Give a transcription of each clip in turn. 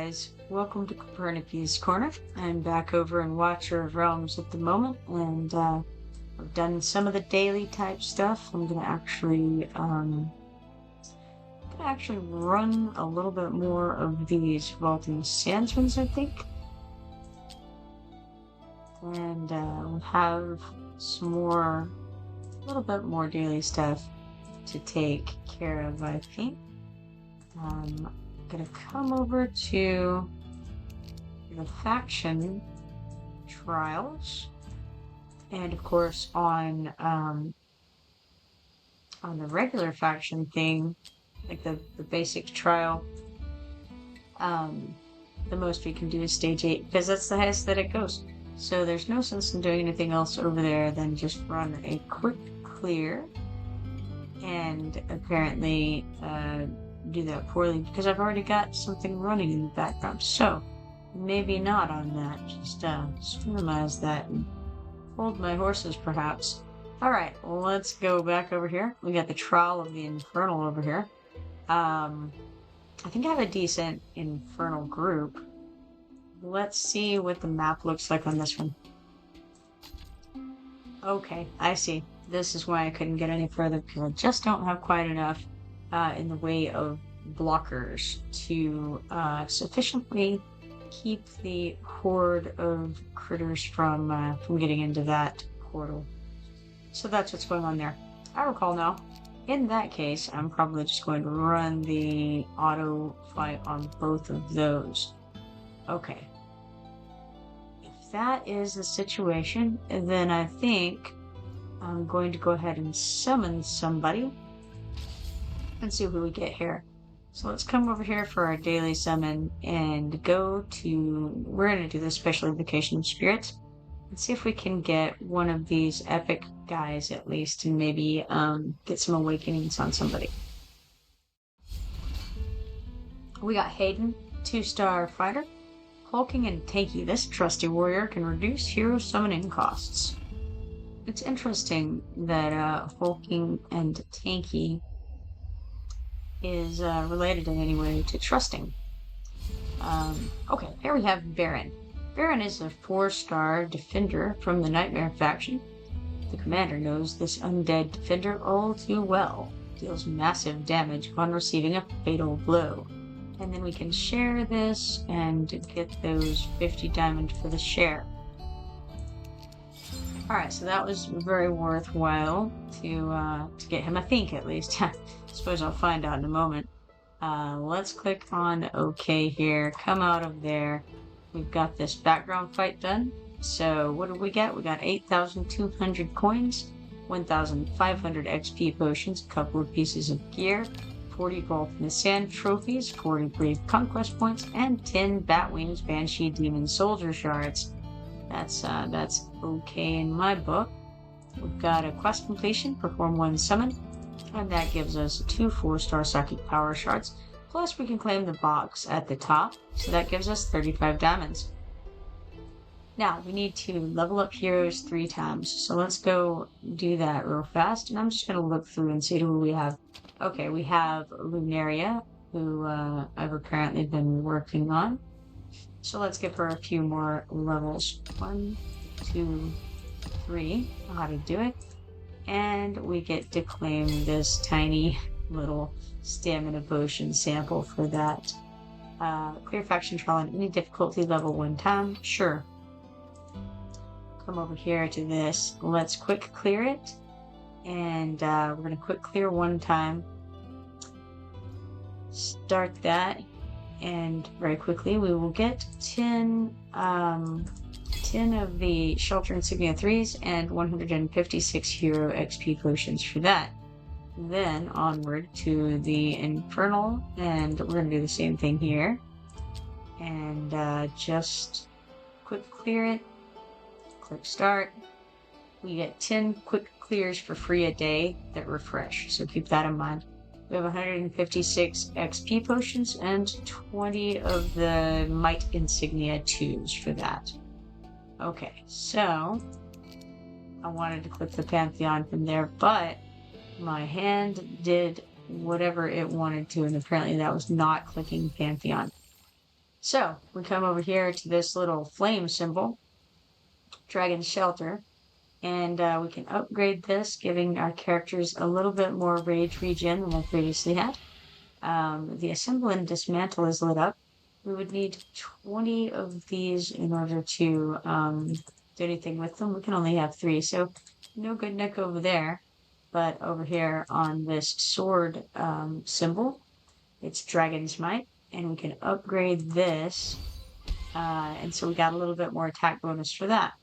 guys, welcome to Copernicus Corner. I'm back over in Watcher of Realms at the moment, and I've done some of the daily type stuff. I'm gonna actually run a little bit more of these vaulting sandstorms, I think, and we'll have a little bit more daily stuff to take care of, I think. I'm gonna come over to the faction trials, and of course on the regular faction thing, like the basic trial, the most we can do is stage 8 because that's the highest that it goes. So there's no sense in doing anything else over there than just run a quick clear, and apparently do that poorly because I've already got something running in the background. So maybe not on that. Just minimize that and hold my horses, perhaps. Alright, let's go back over here. We got the Trial of the Infernal over here. I think I have a decent Infernal group. Let's see what the map looks like on this one. Okay, I see. This is why I couldn't get any further, because I just don't have quite enough in the way of blockers to sufficiently keep the horde of critters from getting into that portal. So that's what's going on there. I recall now. In that case, I'm probably just going to run the auto fight on both of those. Okay. If that is the situation, then I think I'm going to go ahead and summon somebody and see who we get here. So let's come over here for our daily summon and we're going to do the special invocation of spirits and see if we can get one of these epic guys at least, and maybe get some awakenings on somebody. We got Hayden, 2-star fighter. Hulking and tanky, this trusty warrior can reduce hero summoning costs. It's interesting that hulking and tanky is related in any way to trusting. Okay, here we have Baron. Baron is a 4-star defender from the Nightmare faction. The commander knows this undead defender all too well. Deals massive damage upon receiving a fatal blow. And then we can share this and get those 50 diamond for the share. Alright, so that was very worthwhile to get him, I think, at least. Suppose I'll find out in a moment. Let's click on OK here, come out of there. We've got this background fight done. So what did we get? We got 8,200 coins, 1,500 XP potions, a couple of pieces of gear, 40 Vault in the Sand trophies, 40 Brave Conquest points, and 10 Batwings Banshee Demon Soldier shards. That's okay in my book. We've got a quest completion, perform 1 summon, and that gives us 2 4-star psychic power shards. Plus we can claim the box at the top, so that gives us 35 diamonds. Now we need to level up heroes 3 times, so let's go do that real fast, and I'm just going to look through and see who we have. Okay, we have Lunaria, who I've apparently been working on. So let's give her a few more levels. 1, 2, 3. Know how to do it. And we get to claim this tiny little stamina potion sample for that. Clear faction trial on any difficulty level 1 time. Sure. Come over here to this. Let's quick clear it. And we're going to quick clear 1 time. Start that. And very quickly we will get 10 of the Shelter Insignia 3s and 156 Hero XP potions for that. Then onward to the Infernal, and we're going to do the same thing here. And just quick clear it. Click start. We get 10 quick clears for free a day that refresh, so keep that in mind. We have 156 XP potions and 20 of the Might Insignia 2s for that. Okay, so I wanted to click the Pantheon from there, but my hand did whatever it wanted to, and apparently that was not clicking Pantheon. So we come over here to this little flame symbol, Dragon Shelter, and we can upgrade this, giving our characters a little bit more rage regen than I previously had. The assemble and dismantle is lit up. We would need 20 of these in order to do anything with them. We can only have 3, so no good nick over there. But over here on this sword symbol, it's Dragon's Might, and we can upgrade this. And so we got a little bit more attack bonus for that.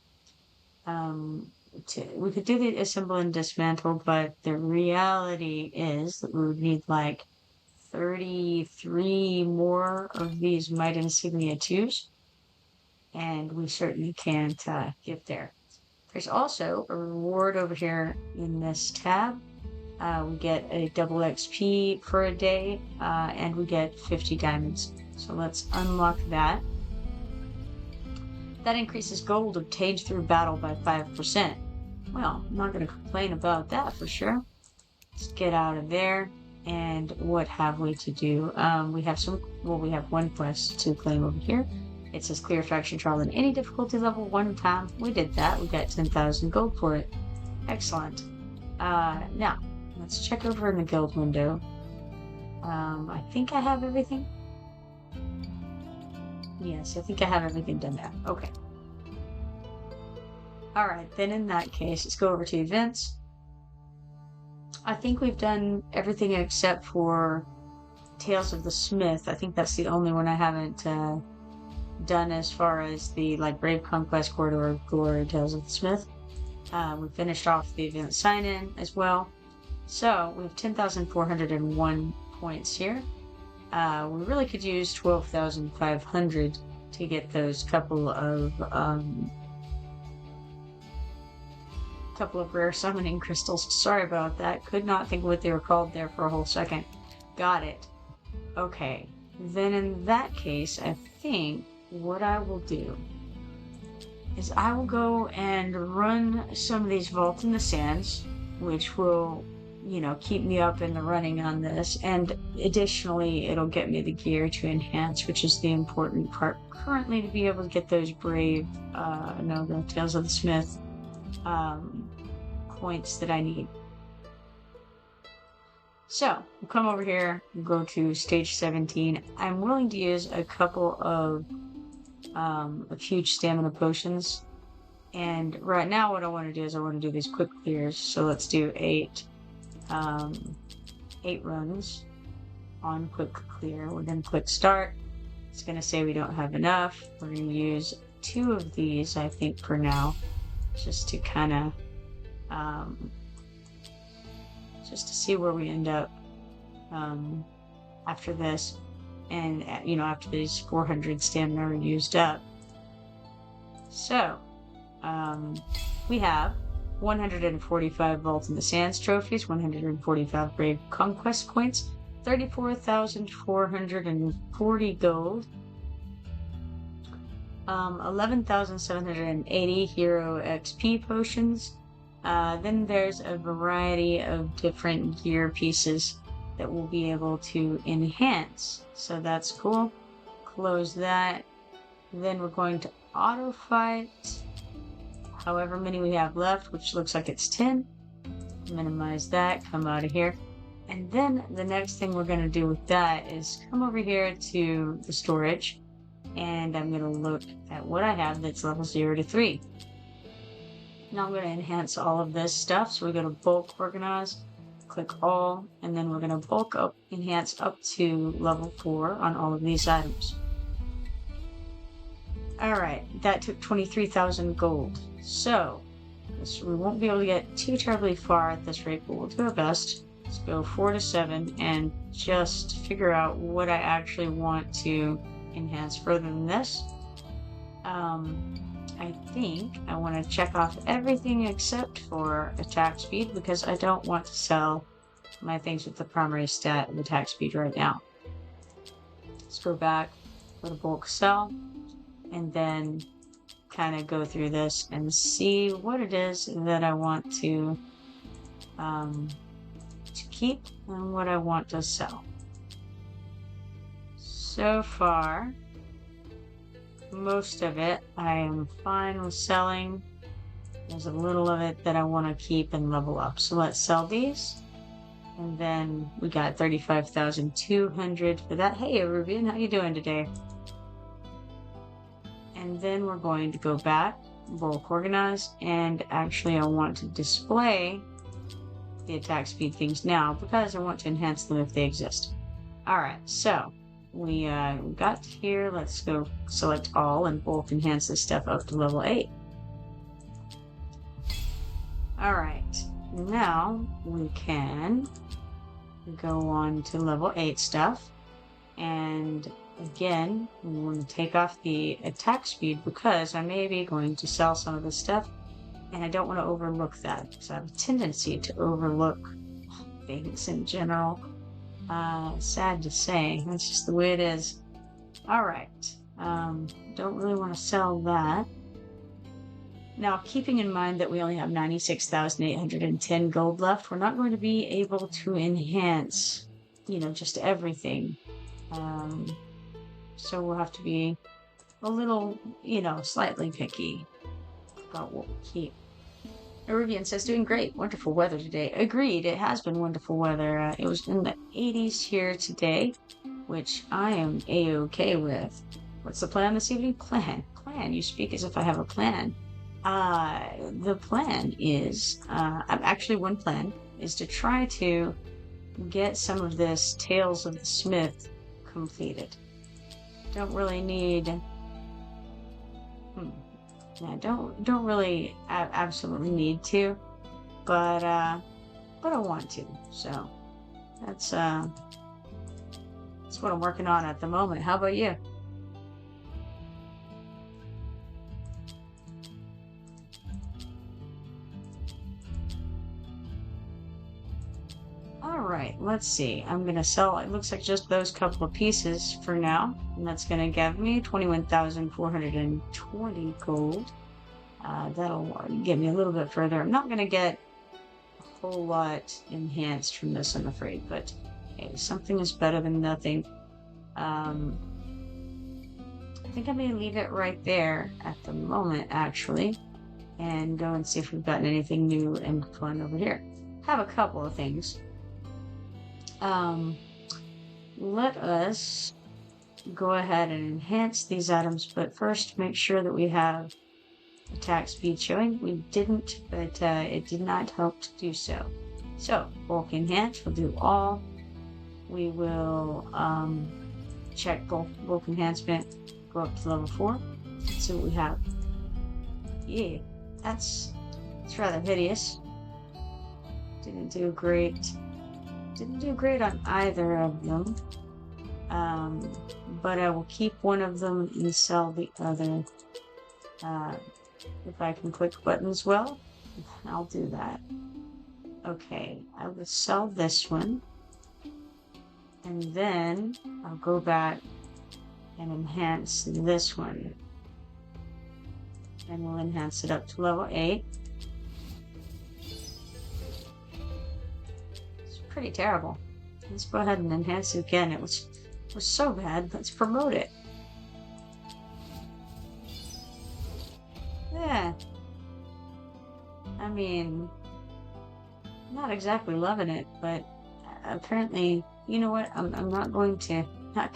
We could do the assemble and dismantle, but the reality is that we would need like 33 more of these Might Insignia 2s, and we certainly can't get there. There's also a reward over here in this tab. We get a double XP for a day, and we get 50 diamonds. So let's unlock that. That increases gold obtained through battle by 5%. Well, I'm not going to complain about that for sure. Let's get out of there. And what have we to do? We have one quest to claim over here. It says clear faction trial in any difficulty level 1 time. We did that. We got 10,000 gold for it. Excellent. Now, let's check over in the guild window. I think I have everything. Yes, I think I have everything done now. Okay. Alright, then in that case, let's go over to events. I think we've done everything except for Tales of the Smith. I think that's the only one I haven't done as far as the Brave Conquest Corridor of Glory Tales of the Smith. We finished off the event sign-in as well. So we have 10,401 points here. We really could use 12,500 to get those couple of rare summoning crystals. Sorry about that. Could not think what they were called there for a whole second. Got it. Okay. Then in that case, I think what I will do is I will go and run some of these Vault in the Sands, which will, keep me up in the running on this. And additionally, it'll get me the gear to enhance, which is the important part currently, to be able to get those brave, the Tales of the Smith points that I need. So we'll come over here, we'll go to stage 17. I'm willing to use a couple of huge stamina potions, and right now what I want to do is I want to do these quick clears. So let's do 8 runs on quick clear. We're going to click start. It's going to say we don't have enough. We're going to use 2 of these, I think, for now, just to kind of just to see where we end up after this, and after these 400 stamina are used up. So we have 145 Vault in the Sands trophies, 145 Brave Conquest points, 34,440 gold, 11,780 hero XP potions. Then there's a variety of different gear pieces that we'll be able to enhance. So that's cool. Close that. Then we're going to auto fight however many we have left, which looks like it's 10. Minimize that, come out of here. And then the next thing we're going to do with that is come over here to the storage, and I'm going to look at what I have that's level 0 to 3. Now I'm going to enhance all of this stuff. So we go to bulk organize, click all, and then we're going to bulk up, enhance up to level 4 on all of these items. Alright, that took 23,000 gold. So we won't be able to get too terribly far at this rate, but we'll do our best. Let's go 4 to 7 and just figure out what I actually want to enhance further than this. I think I want to check off everything except for attack speed, because I don't want to sell my things with the primary stat of attack speed right now. Let's go back, go to bulk sell, and then kind of go through this and see what it is that I want to keep and what I want to sell. So far, most of it I am fine with selling. There's a little of it that I want to keep and level up. So let's sell these. And then we got 35,200 for that. Hey, Rubian, how you doing today? And then we're going to go back, bulk organize, and actually I want to display the attack speed things now because I want to enhance them if they exist. All right, so we got here. Let's go select all and bulk enhance this stuff up to level 8. All right, now we can go on to level 8 stuff. And again, we want to take off the attack speed because I may be going to sell some of this stuff and I don't want to overlook that because I have a tendency to overlook things in general. Sad to say, that's just the way it is. All right, don't really want to sell that. Now, keeping in mind that we only have 96,810 gold left, we're not going to be able to enhance, just everything. So we'll have to be a little, slightly picky about what we keep. Iridian says, doing great. Wonderful weather today. Agreed. It has been wonderful weather. It was in the 80s here today, which I am A-okay with. What's the plan this evening? Plan. You speak as if I have a plan. The plan is, actually one plan is to try to get some of this Tales of the Smith completed. Don't really need, yeah, don't really absolutely need to, but I want to, so that's what I'm working on at the moment. How about you? All right, let's see. I'm gonna sell, it looks like just those couple of pieces for now, and that's gonna give me 21,420 gold. That'll get me a little bit further. I'm not gonna get a whole lot enhanced from this, I'm afraid, but hey, something is better than nothing. I think I'm gonna leave it right there at the moment, actually, and go and see if we've gotten anything new and fun over here. Have a couple of things. Let us go ahead and enhance these items, but first make sure that we have attack speed showing. We didn't, but it did not help to do so. So, bulk enhance, we'll do all. We will check bulk enhancement, go up to level 4, see what we have. Yeah, that's rather hideous. Didn't do great on either of them. But I will keep one of them and sell the other. If I can click buttons well, I'll do that. Okay, I will sell this one. And then I'll go back and enhance this one. And we'll enhance it up to level 8. Pretty terrible. Let's go ahead and enhance it again. It was so bad. Let's promote it. Yeah. I mean, not exactly loving it, but apparently, you know what? I'm not gonna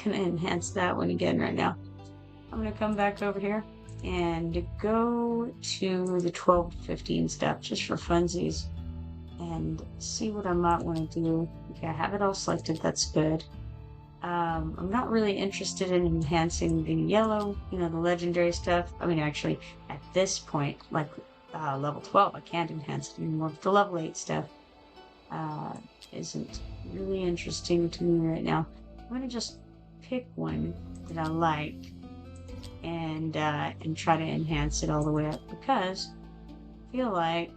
enhance that one again right now. I'm gonna come back over here and go to the 12 to 15 step just for funsies. And see what I might want to do. Okay, I have it all selected, that's good. I'm not really interested in enhancing the yellow, the legendary stuff. I mean, actually, at this point, like level 12, I can't enhance it anymore. But the level 8 stuff isn't really interesting to me right now. I'm going to just pick one that I like and try to enhance it all the way up because I feel like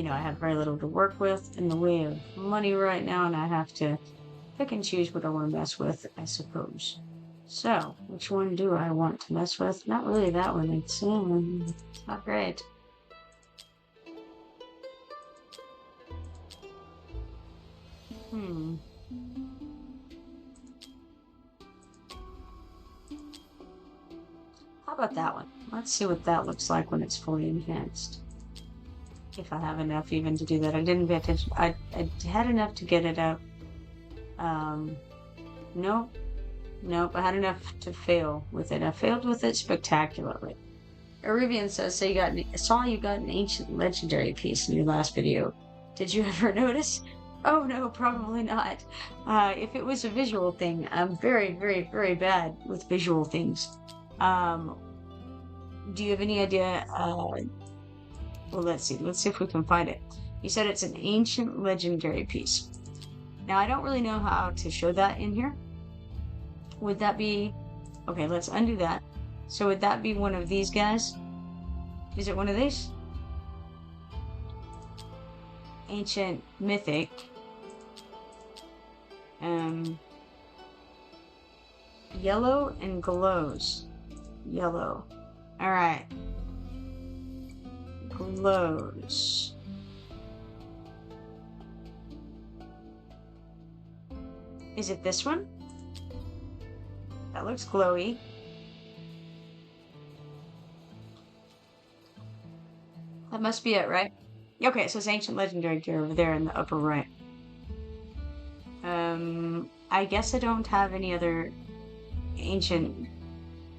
I have very little to work with in the way of money right now, and I have to pick and choose what I want to mess with, I suppose. So, which one do I want to mess with? Not really that one. It's not great. How about that one? Let's see what that looks like when it's fully enhanced. If I have enough even to do that. I didn't pay attention. I had enough to get it up. Nope. Nope, I had enough to fail with it. I failed with it spectacularly. Arabian says, so I saw you got an ancient legendary piece in your last video. Did you ever notice? Oh no, probably not. If it was a visual thing, I'm very, very, very bad with visual things. Do you have any idea? Well, let's see. Let's see if we can find it. You said it's an ancient legendary piece. Now, I don't really know how to show that in here. Would that be... Okay, let's undo that. So would that be one of these guys? Is it one of these? Ancient mythic. Yellow and glows. Yellow. Alright. Glows. Is it this one? That looks glowy. That must be it, right? Okay, so it's ancient legendary gear over there in the upper right. I guess I don't have any other ancient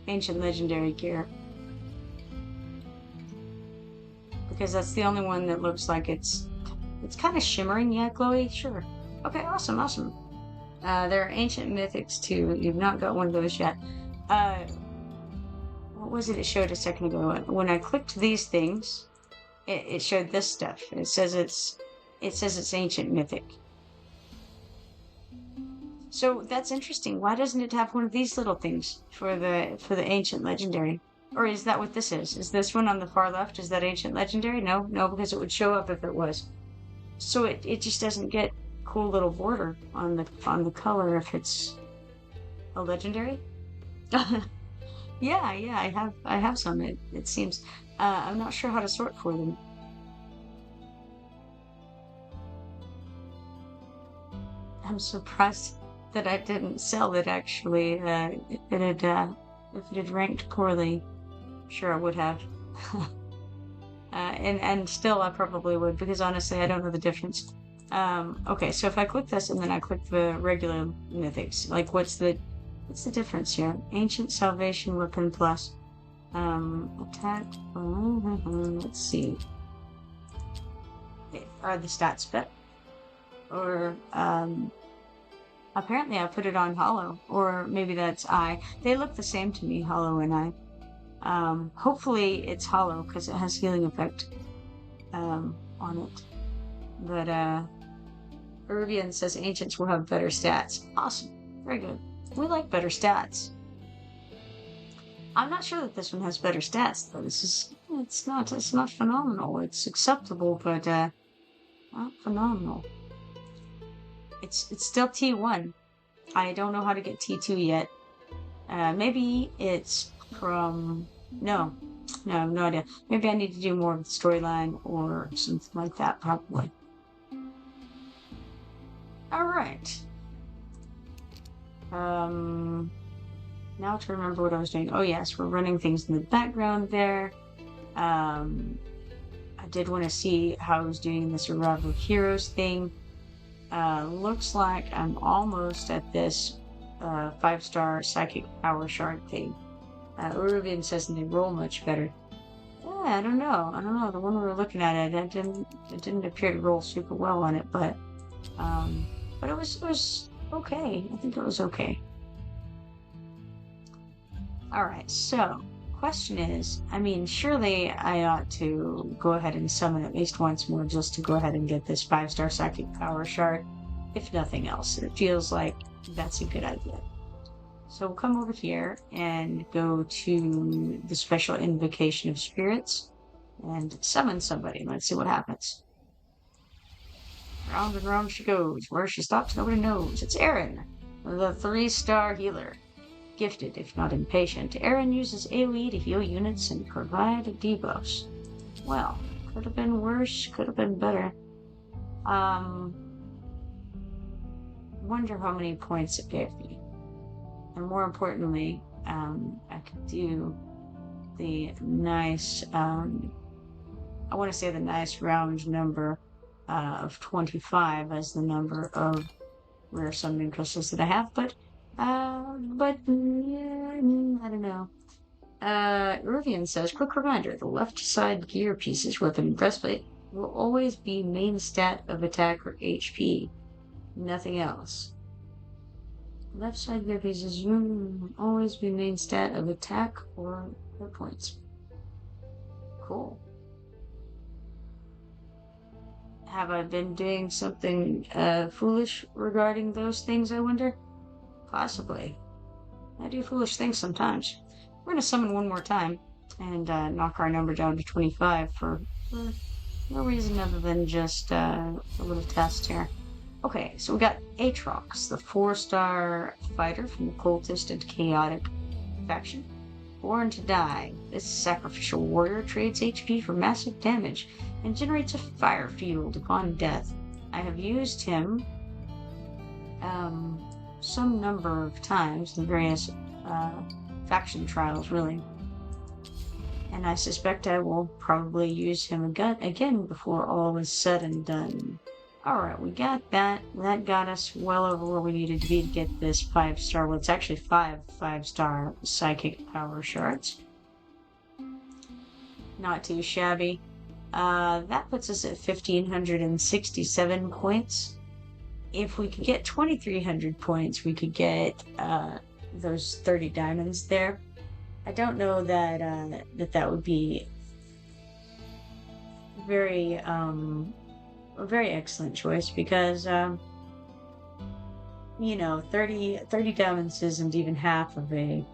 legendary gear. Because that's the only one that looks like it's kind of shimmering, yeah, glowy, sure. Okay, awesome, awesome. There are ancient mythics too. You've not got one of those yet. What was it showed a second ago? When I clicked these things, it showed this stuff. It says it's ancient mythic. So that's interesting. Why doesn't it have one of these little things for the ancient legendary? Or is that what this is? Is this one on the far left? Is that ancient legendary? No, because it would show up if it was. So it just doesn't get cool little border on the color if it's a legendary. Yeah, I have some. It seems. I'm not sure how to sort for them. I'm surprised that I didn't sell it actually. If it had ranked poorly, sure I would have. And still I probably would, because honestly I don't know the difference. Okay, so if I click this and then I click the regular mythics, like what's the difference here? Ancient Salvation Weapon Plus. Attack. Let's see. Are the stats better? Or, apparently I put it on Hollow, or maybe that's I. They look the same to me, Hollow and I. Hopefully it's Hollow, because it has healing effect, on it. But, Erubian says Ancients will have better stats. Awesome. Very good. We like better stats. I'm not sure that this one has better stats, though. It's not phenomenal. It's acceptable, but, not phenomenal. It's still T1. I don't know how to get T2 yet. Maybe it's from... No, I have no idea. Maybe I need to do more of the storyline or something like that, probably. Alright. Now to remember what I was doing. Oh yes, we're running things in the background there. I did want to see how I was doing the Survival Heroes thing. Looks like I'm almost at this 5-star psychic power shard thing. Uruvian says they roll much better. Yeah, I don't know. The one we were looking at, it didn't appear to roll super well on it, but it was okay. I think it was okay. Alright, so question is, I mean, surely I ought to go ahead and summon at least once more just to go ahead and get this 5-star psychic power shard, if nothing else. It feels like that's a good idea. So we'll come over here and go to the special invocation of spirits and summon somebody. Let's see what happens. Round and round she goes. Where she stops, nobody knows. It's Aaron, the 3-star healer. Gifted, if not impatient, Aaron uses AoE to heal units and provide debuffs. Well, could have been worse, could have been better. Wonder how many points it gave me. And more importantly, I could do the nice, I want to say the nice round number of 25 as the number of rare summoning crystals that I have, but I don't know. Rivian says, quick reminder, the left side gear pieces, weapon and breastplate, will always be main stat of attack or HP. Nothing else. Left side gear pieces always be main stat of attack or hit points. Cool. Have I been doing something foolish regarding those things, I wonder? Possibly. I do foolish things sometimes. We're going to summon one more time and knock our number down to 25 for no reason other than just a little test here. Okay, so we got Aatrox, the 4-star fighter from the Cultist and Chaotic faction. Born to Die, this sacrificial warrior trades HP for massive damage and generates a fire field upon death. I have used him some number of times in various faction trials, really. And I suspect I will probably use him again before all is said and done. Alright, we got that. That got us well over where we needed to be to get this 5-star, well, it's actually 5-star psychic power shards. Not too shabby. That puts us at 1,567 points. If we could get 2,300 points, we could get those 30 diamonds there. I don't know that that would be a very excellent choice because, you know, 30 diamonds isn't even half of a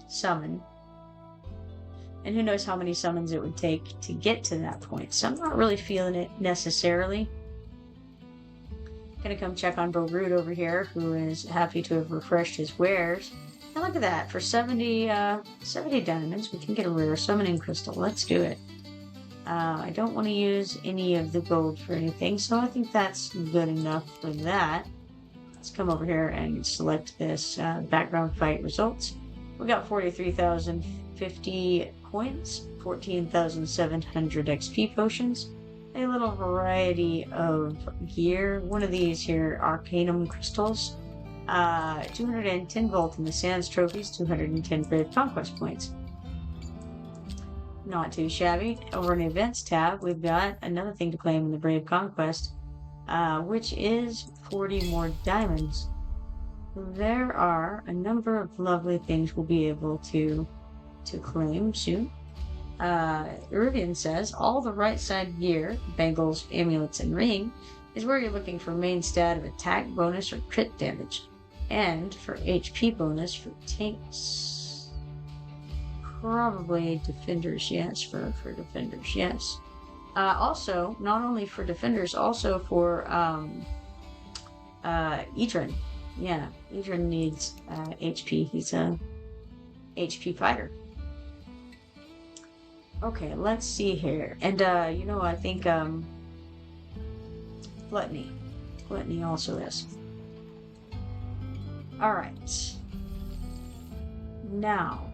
summon. And who knows how many summons it would take to get to that point. So I'm not really feeling it necessarily. Gonna come check on Bogrud over here, who is happy to have refreshed his wares. And look at that, for 70 diamonds, we can get a rare summoning crystal. Let's do it. I don't want to use any of the gold for anything, so I think that's good enough for that. Let's come over here and select this background fight results. We got 43,050 coins, 14,700 XP potions, a little variety of gear. One of these here, Arcanum crystals, 210 Vault in the Sands trophies, 210 Brave Conquest points. Not too shabby. Over in the events tab, we've got another thing to claim in the Brave Conquest, which is 40 more diamonds. There are a number of lovely things we'll be able to claim soon. Rivian says, all the right side gear, bangles, amulets, and ring, is where you're looking for main stat of attack bonus or crit damage, and for HP bonus for tanks. Probably defenders, yes, for defenders, yes. Also, not only for defenders, also for Edrin. Yeah, Edrin needs HP. He's a HP fighter. Okay, let's see here. And, you know, I think, Gluttony. Gluttony also is. Alright. Now,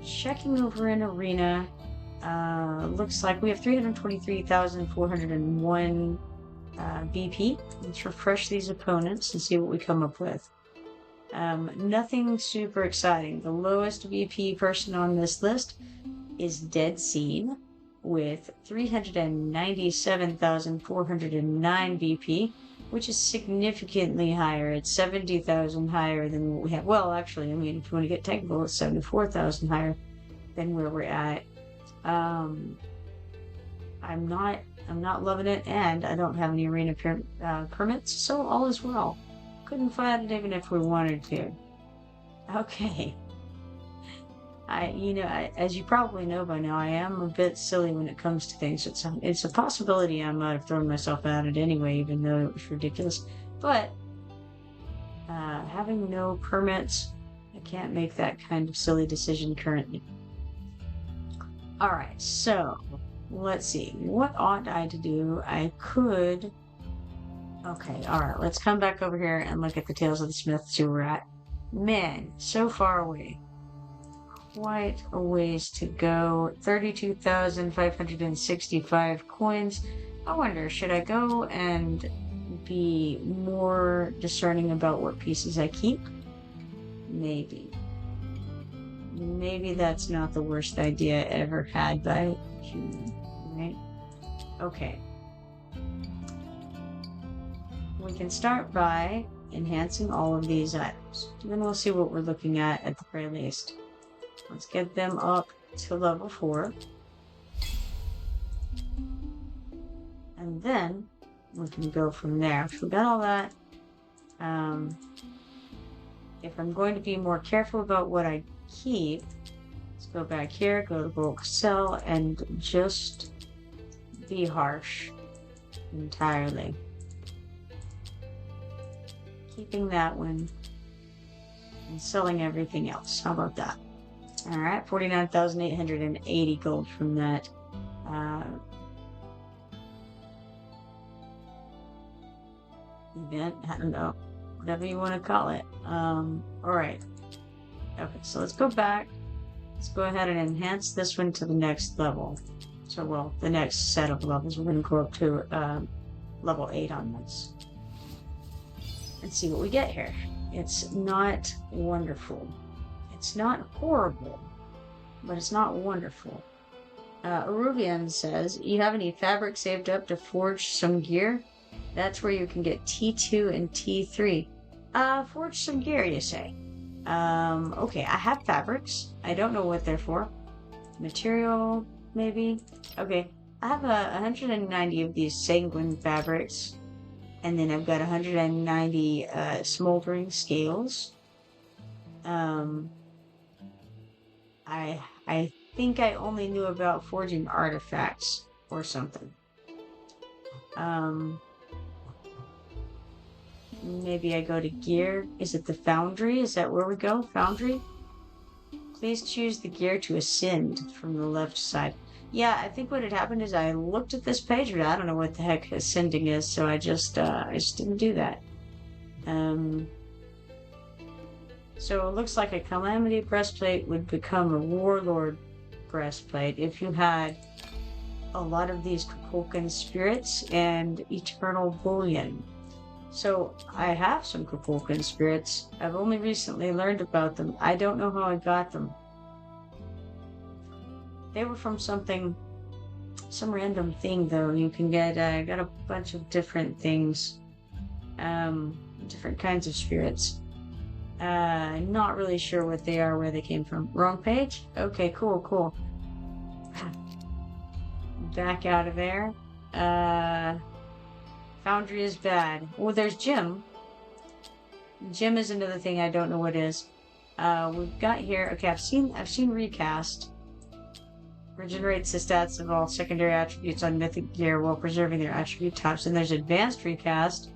checking over in Arena, looks like we have 323,401 BP. Let's refresh these opponents and see what we come up with. Nothing super exciting. The lowest BP person on this list is Dead Scene with 397,409 BP, which is significantly higher. It's 70,000 higher than what we have. Well, actually, I mean, if you want to get technical, it's 74,000 higher than where we're at. I'm not loving it, and I don't have any arena permits, so all is well. Couldn't fight it even if we wanted to. Okay. As you probably know by now, I am a bit silly when it comes to things. It's a possibility I might have thrown myself at it anyway, even though it was ridiculous. But having no permits, I can't make that kind of silly decision currently. Alright, so let's see. What ought I to do? I could... Okay, alright, let's come back over here and look at the Tales of the Smith, see where we're at. Man, so far away. quite a ways to go. 32,565 coins. I wonder, should I go and be more discerning about what pieces I keep? Maybe. Maybe that's not the worst idea ever had by human, right? Okay. We can start by enhancing all of these items. Then we'll see what we're looking at the very least. Let's get them up to level 4. And then we can go from there. So we got all that. If I'm going to be more careful about what I keep, let's go back here, go to bulk sell, and just be harsh entirely. Keeping that one and selling everything else. How about that? All right, 49,880 gold from that. Event, I don't know, whatever you want to call it. All right. Okay, so let's go back. Let's go ahead and enhance this one to the next level. So, well, the next set of levels, we're going to go up to level 8 on this. And see what we get here. It's not wonderful. It's not horrible, but it's not wonderful. Arubian says, you have any fabric saved up to forge some gear? That's where you can get T2 and T3. Forge some gear, you say? Okay, I have fabrics. I don't know what they're for. Material, maybe? Okay, I have 190 of these sanguine fabrics. And then I've got 190 smoldering scales. I think I only knew about forging artifacts or something. Maybe I go to gear. Is it the foundry? Is that where we go? Foundry? Please choose the gear to ascend from the left side. Yeah, I think what had happened is I looked at this page, but I don't know what the heck ascending is, so I just didn't do that. So it looks like a calamity breastplate would become a warlord breastplate if you had a lot of these Kapulkan spirits and eternal bullion. So I have some Kapulkan spirits. I've only recently learned about them. I don't know how I got them. They were from some random thing though. You can get, I got a bunch of different things, different kinds of spirits. Not really sure what they are, where they came from. Wrong page? Okay, cool. Back out of there. Foundry is bad. Oh, there's Gym. Gym is another thing I don't know what is. We've got here, okay, I've seen recast. Regenerates the stats of all secondary attributes on mythic gear while preserving their attribute types. And there's advanced recast,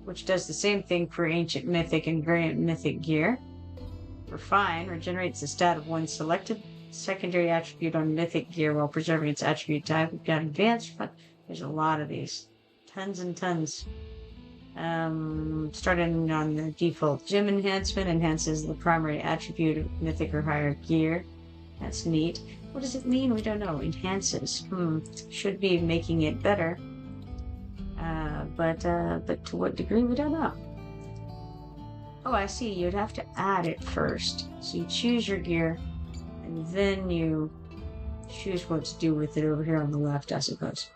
which does the same thing for ancient mythic and variant mythic gear. Refine regenerates the stat of one selected secondary attribute on mythic gear while preserving its attribute type. We've got advanced, but there's a lot of these. Tons and tons. Starting on the default gym enhancement, enhances the primary attribute of mythic or higher gear. That's neat. What does it mean? We don't know. Enhances. Should be making it better. But to what degree? We don't know. Oh, I see. You'd have to add it first. So you choose your gear, and then you choose what to do with it over here on the left, I suppose.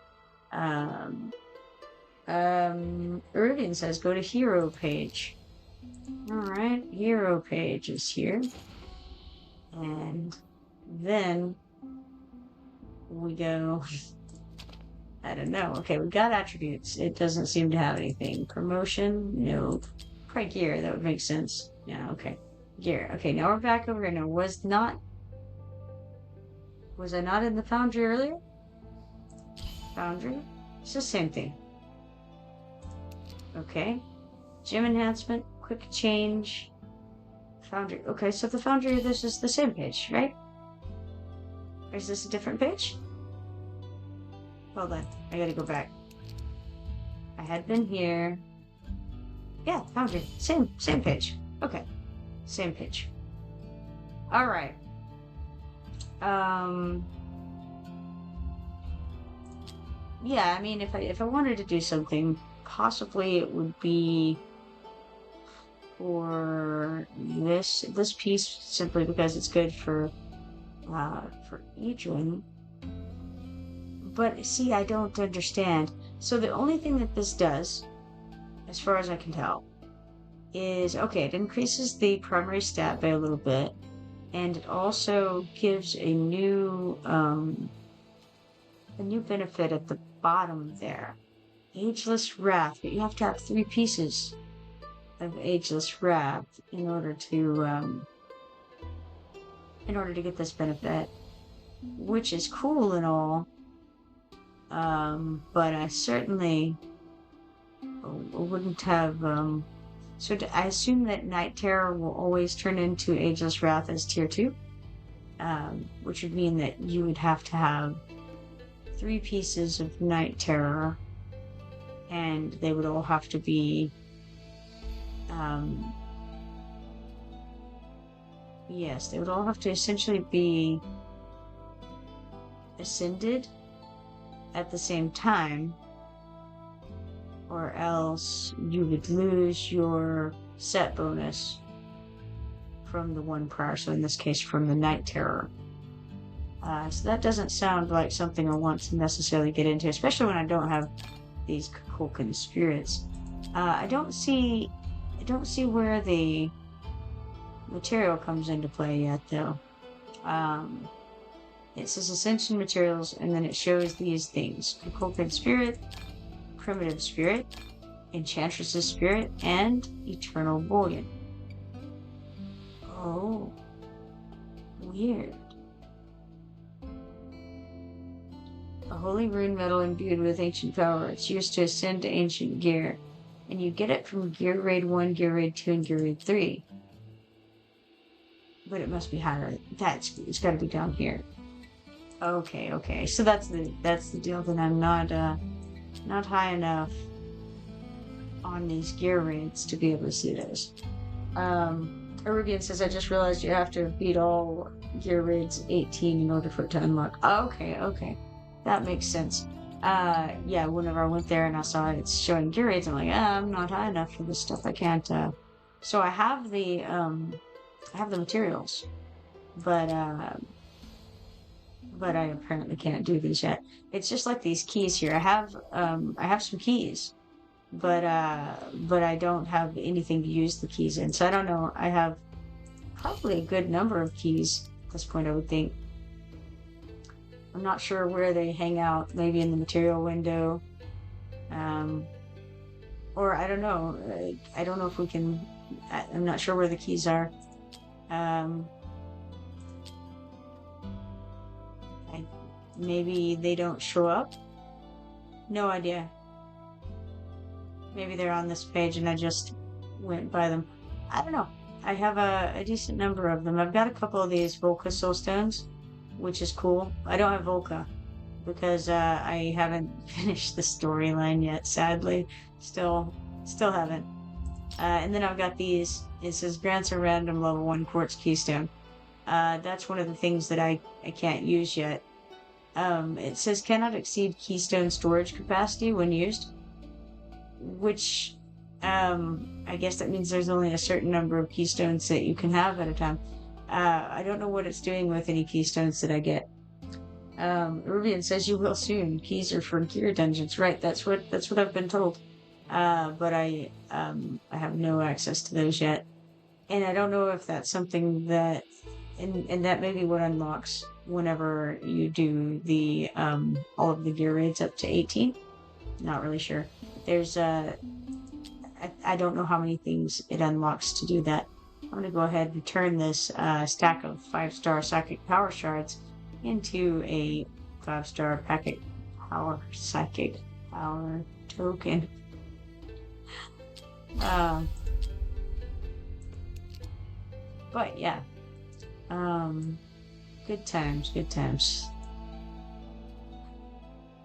Irving says go to hero page. Alright, hero page is here. And then we go, I don't know. Okay, we got attributes. It doesn't seem to have anything. Promotion? No. Probably gear, that would make sense. Yeah, okay. Gear. Okay, now we're back over here. Now, was I not in the foundry earlier? Foundry? It's the same thing. Okay. Gym enhancement, quick change. Foundry. Okay, so the foundry, this is the same page, right? Or is this a different page? Hold on, I gotta go back. I had been here. Yeah, foundry. Same page. Okay. Same page. Alright. Yeah, I mean, if I wanted to do something, possibly it would be for this piece simply because it's good for easygoing. But see, I don't understand. So the only thing that this does, as far as I can tell, is okay, it increases the primary stat by a little bit, and it also gives a new benefit at the bottom there. Ageless Wrath, but you have to have 3 pieces of Ageless Wrath in order to get this benefit, which is cool and all. But I certainly wouldn't have. So I assume that Night Terror will always turn into Ageless Wrath as tier 2, which would mean that you would have to have 3 pieces of Night Terror, and they would all have to be. Yes, they would all have to essentially be ascended at the same time, or else you would lose your set bonus from the one prior, so in this case from the Night Terror. So that doesn't sound like something I want to necessarily get into, especially when I don't have these Kukulkan spirits. I don't see where the material comes into play yet, though. It says Ascension Materials, and then it shows these things: Kukulkan Spirit, Primitive Spirit, Enchantress's Spirit, and Eternal Bullion. Oh, weird. A holy rune metal imbued with ancient power. It's used to ascend to ancient gear, and you get it from Gear Raid 1, Gear Raid 2, and Gear Raid 3. But it must be higher. It's got to be down here. Okay. So that's the deal. Then I'm not high enough on these gear raids to be able to see those. Arabian says, I just realized you have to beat all gear raids 18 in order for it to unlock. Okay. That makes sense. Yeah, whenever I went there and I saw it's showing gear raids, I'm like, I'm not high enough for this stuff. I can't, so I have the materials, but I apparently can't do these yet. It's just like these keys here. I have some keys, but I don't have anything to use the keys in. So I don't know. I have probably a good number of keys at this point, I would think. I'm not sure where they hang out. Maybe in the material window, or I don't know. I don't know if we can. I'm not sure where the keys are. Maybe they don't show up. No idea. Maybe they're on this page and I just went by them. I don't know. I have a decent number of them. I've got a couple of these Volca Soulstones, which is cool. I don't have Volca because I haven't finished the storyline yet, sadly. Still haven't. And then I've got these. It says grants a random level 1 quartz keystone. That's one of the things that I can't use yet. It says cannot exceed keystone storage capacity when used, which I guess that means there's only a certain number of keystones that you can have at a time. I don't know what it's doing with any keystones that I get. Rubian says you will soon. Keys are for gear dungeons, right? That's what I've been told. But I have no access to those yet, and I don't know if that's something that, and that may be what unlocks whenever you do the all of the gear raids up to 18. Not really sure. There's I don't know how many things it unlocks to do that. I'm gonna go ahead and turn this stack of 5-star psychic power shards into a 5-star psychic power token. But yeah, good times.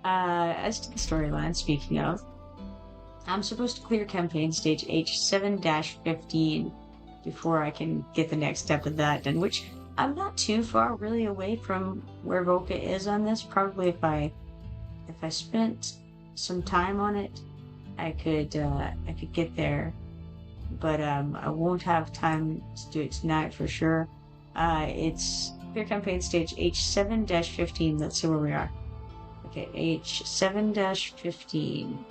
As to the storyline, speaking of, I'm supposed to clear campaign stage H7-15 before I can get the next step of that done, which I'm not too far really away from where Volca is on this. Probably if I spent some time on it, I could get there, but I won't have time to do it tonight for sure. It's clear campaign stage H7-15. Let's see where we are. Okay, H7-15.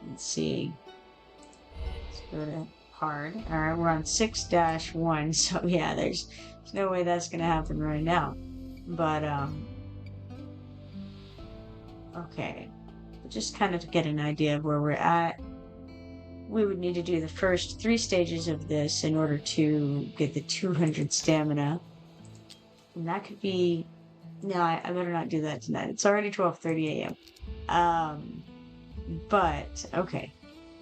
Let's see. Let's go to hard. All right, we're on 6-1. So yeah, there's no way that's gonna happen right now. But okay, just kind of to get an idea of where we're at. We would need to do the first 3 stages of this in order to get the 200 stamina. And that could be... No, I better not do that tonight. It's already 12:30 a.m. But, okay.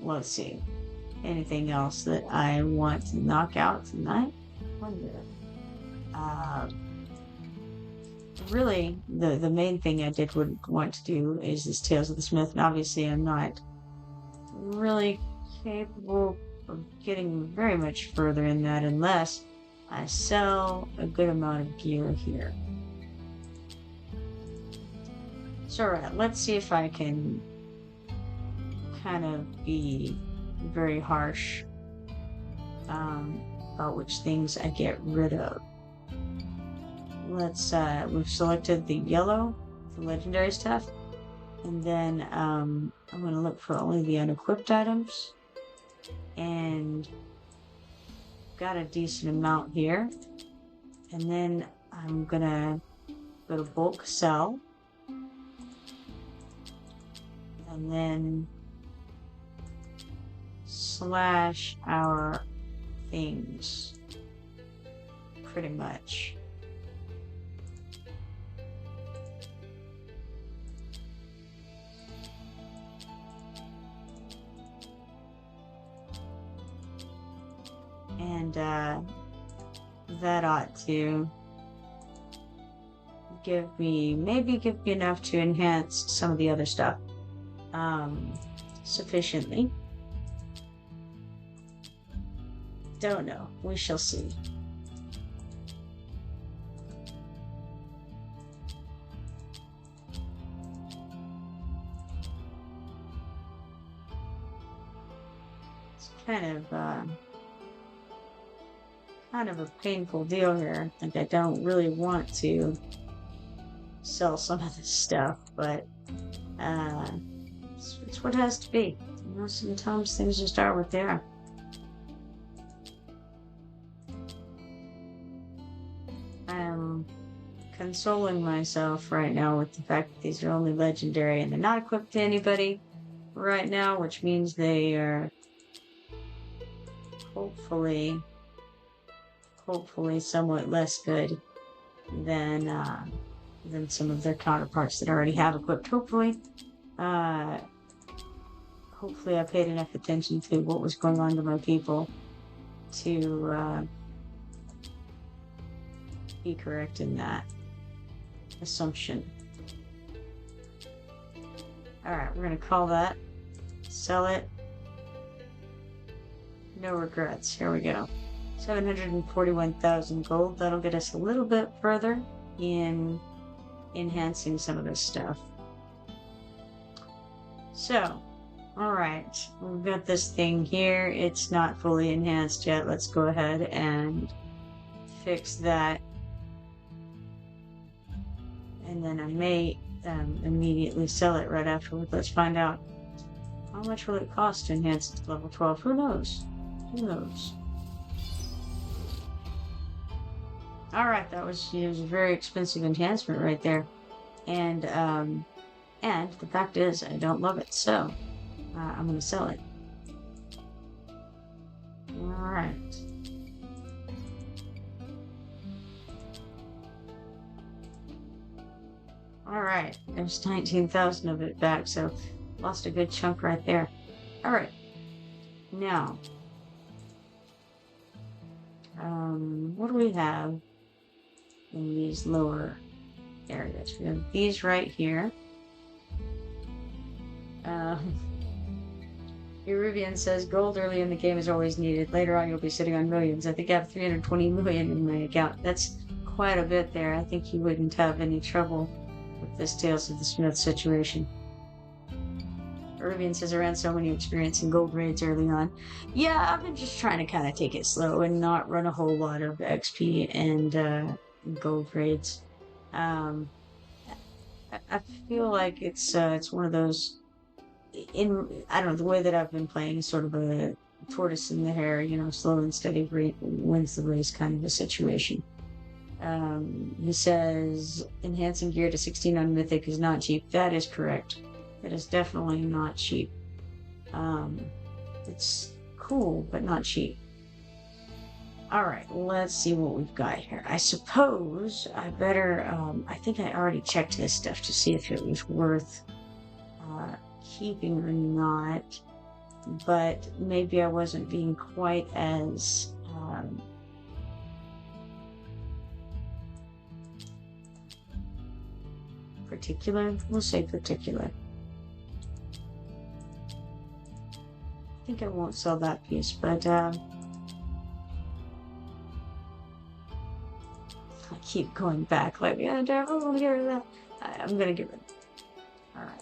Let's see. Anything else that I want to knock out tonight? Really, the main thing I would want to do is this Tales of the Smith. And obviously I'm not really capable of getting very much further in that unless I sell a good amount of gear here. So alright, let's see if I can kind of be very harsh about which things I get rid of. Let's we've selected the yellow, the legendary stuff, and then I'm going to look for only the unequipped items, and got a decent amount here. And then I'm gonna go to bulk sell, and then slash our things pretty much. And that ought to maybe give me enough to enhance some of the other stuff sufficiently. Don't know. We shall see. It's kind of a painful deal here. Like, I don't really want to sell some of this stuff, but it's what it has to be. You know, sometimes things just are what they are. I'm consoling myself right now with the fact that these are only legendary and they're not equipped to anybody right now, which means they are hopefully somewhat less good than some of their counterparts that already have equipped. Hopefully I paid enough attention to what was going on to my people to be correct in that assumption. Alright, we're gonna call that. Sell it. No regrets. Here we go. 741,000 gold. That'll get us a little bit further in enhancing some of this stuff. So, alright, we've got this thing here. It's not fully enhanced yet. Let's go ahead and fix that. And then I may immediately sell it right afterward. Let's find out how much will it cost to enhance it to level 12. Who knows? Who knows? Alright, that was a very expensive enhancement right there. And the fact is, I don't love it, so I'm going to sell it. Alright. Alright, there's 19,000 of it back, so lost a good chunk right there. Alright. Now, what do we have in these lower areas? We have these right here. Eruvian says gold early in the game is always needed. Later on, you'll be sitting on millions. I think I have 320 million in my account. That's quite a bit there. I think you wouldn't have any trouble with this Tales of the Smith situation. Eruvian says around so many experience in gold raids early on. Yeah, I've been just trying to kind of take it slow and not run a whole lot of XP and gold raids. Um, I feel like it's one of those I don't know, the way that I've been playing is sort of a tortoise in the hare, slow and steady wins the race kind of a situation. He says enhancing gear to 16 on Mythic is not cheap. That is correct. It is definitely not cheap. It's cool, but not cheap. All right, let's see what we've got here. I suppose I better, I think I already checked this stuff to see if it was worth keeping or not, but maybe I wasn't being quite as particular. We'll say particular. I think I won't sell that piece, but I keep going back like, yeah, do I really want to get rid of that? I'm gonna get rid of it. All right.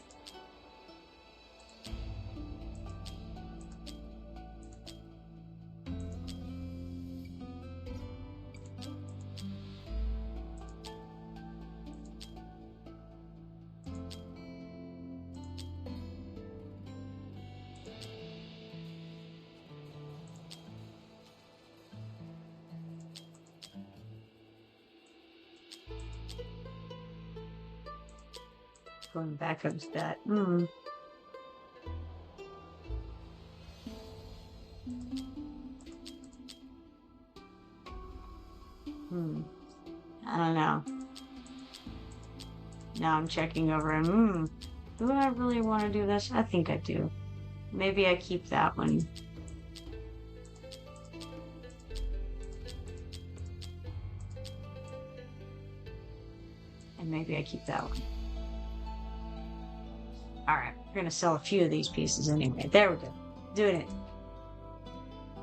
Going back up to that. I don't know. Now I'm checking over and do I really want to do this? I think I do. Maybe I keep that one. And maybe I keep that one. Alright, we're gonna sell a few of these pieces anyway. There we go. Doing it.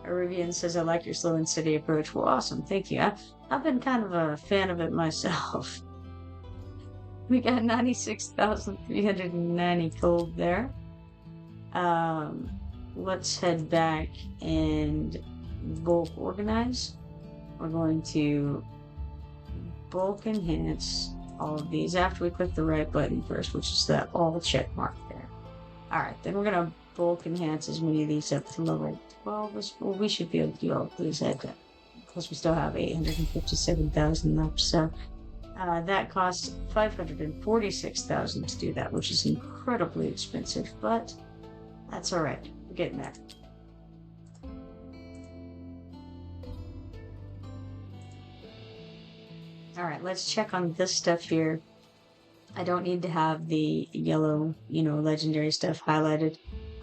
Arabian says, I like your slow and steady approach. Well, awesome. Thank you. I've been kind of a fan of it myself. We got 96,390 gold there. Let's head back and bulk organize. We're going to bulk enhance all of these after we click the right button first, which is that all check mark there. All right, then we're gonna bulk enhance as many of these up to level 12. Well, we should be able to do all of these at that. Plus, we still have 857,000 left, so that costs 546,000 to do that, which is incredibly expensive, but that's all right. We're getting there. All right, let's check on this stuff here. I don't need to have the yellow, legendary stuff highlighted.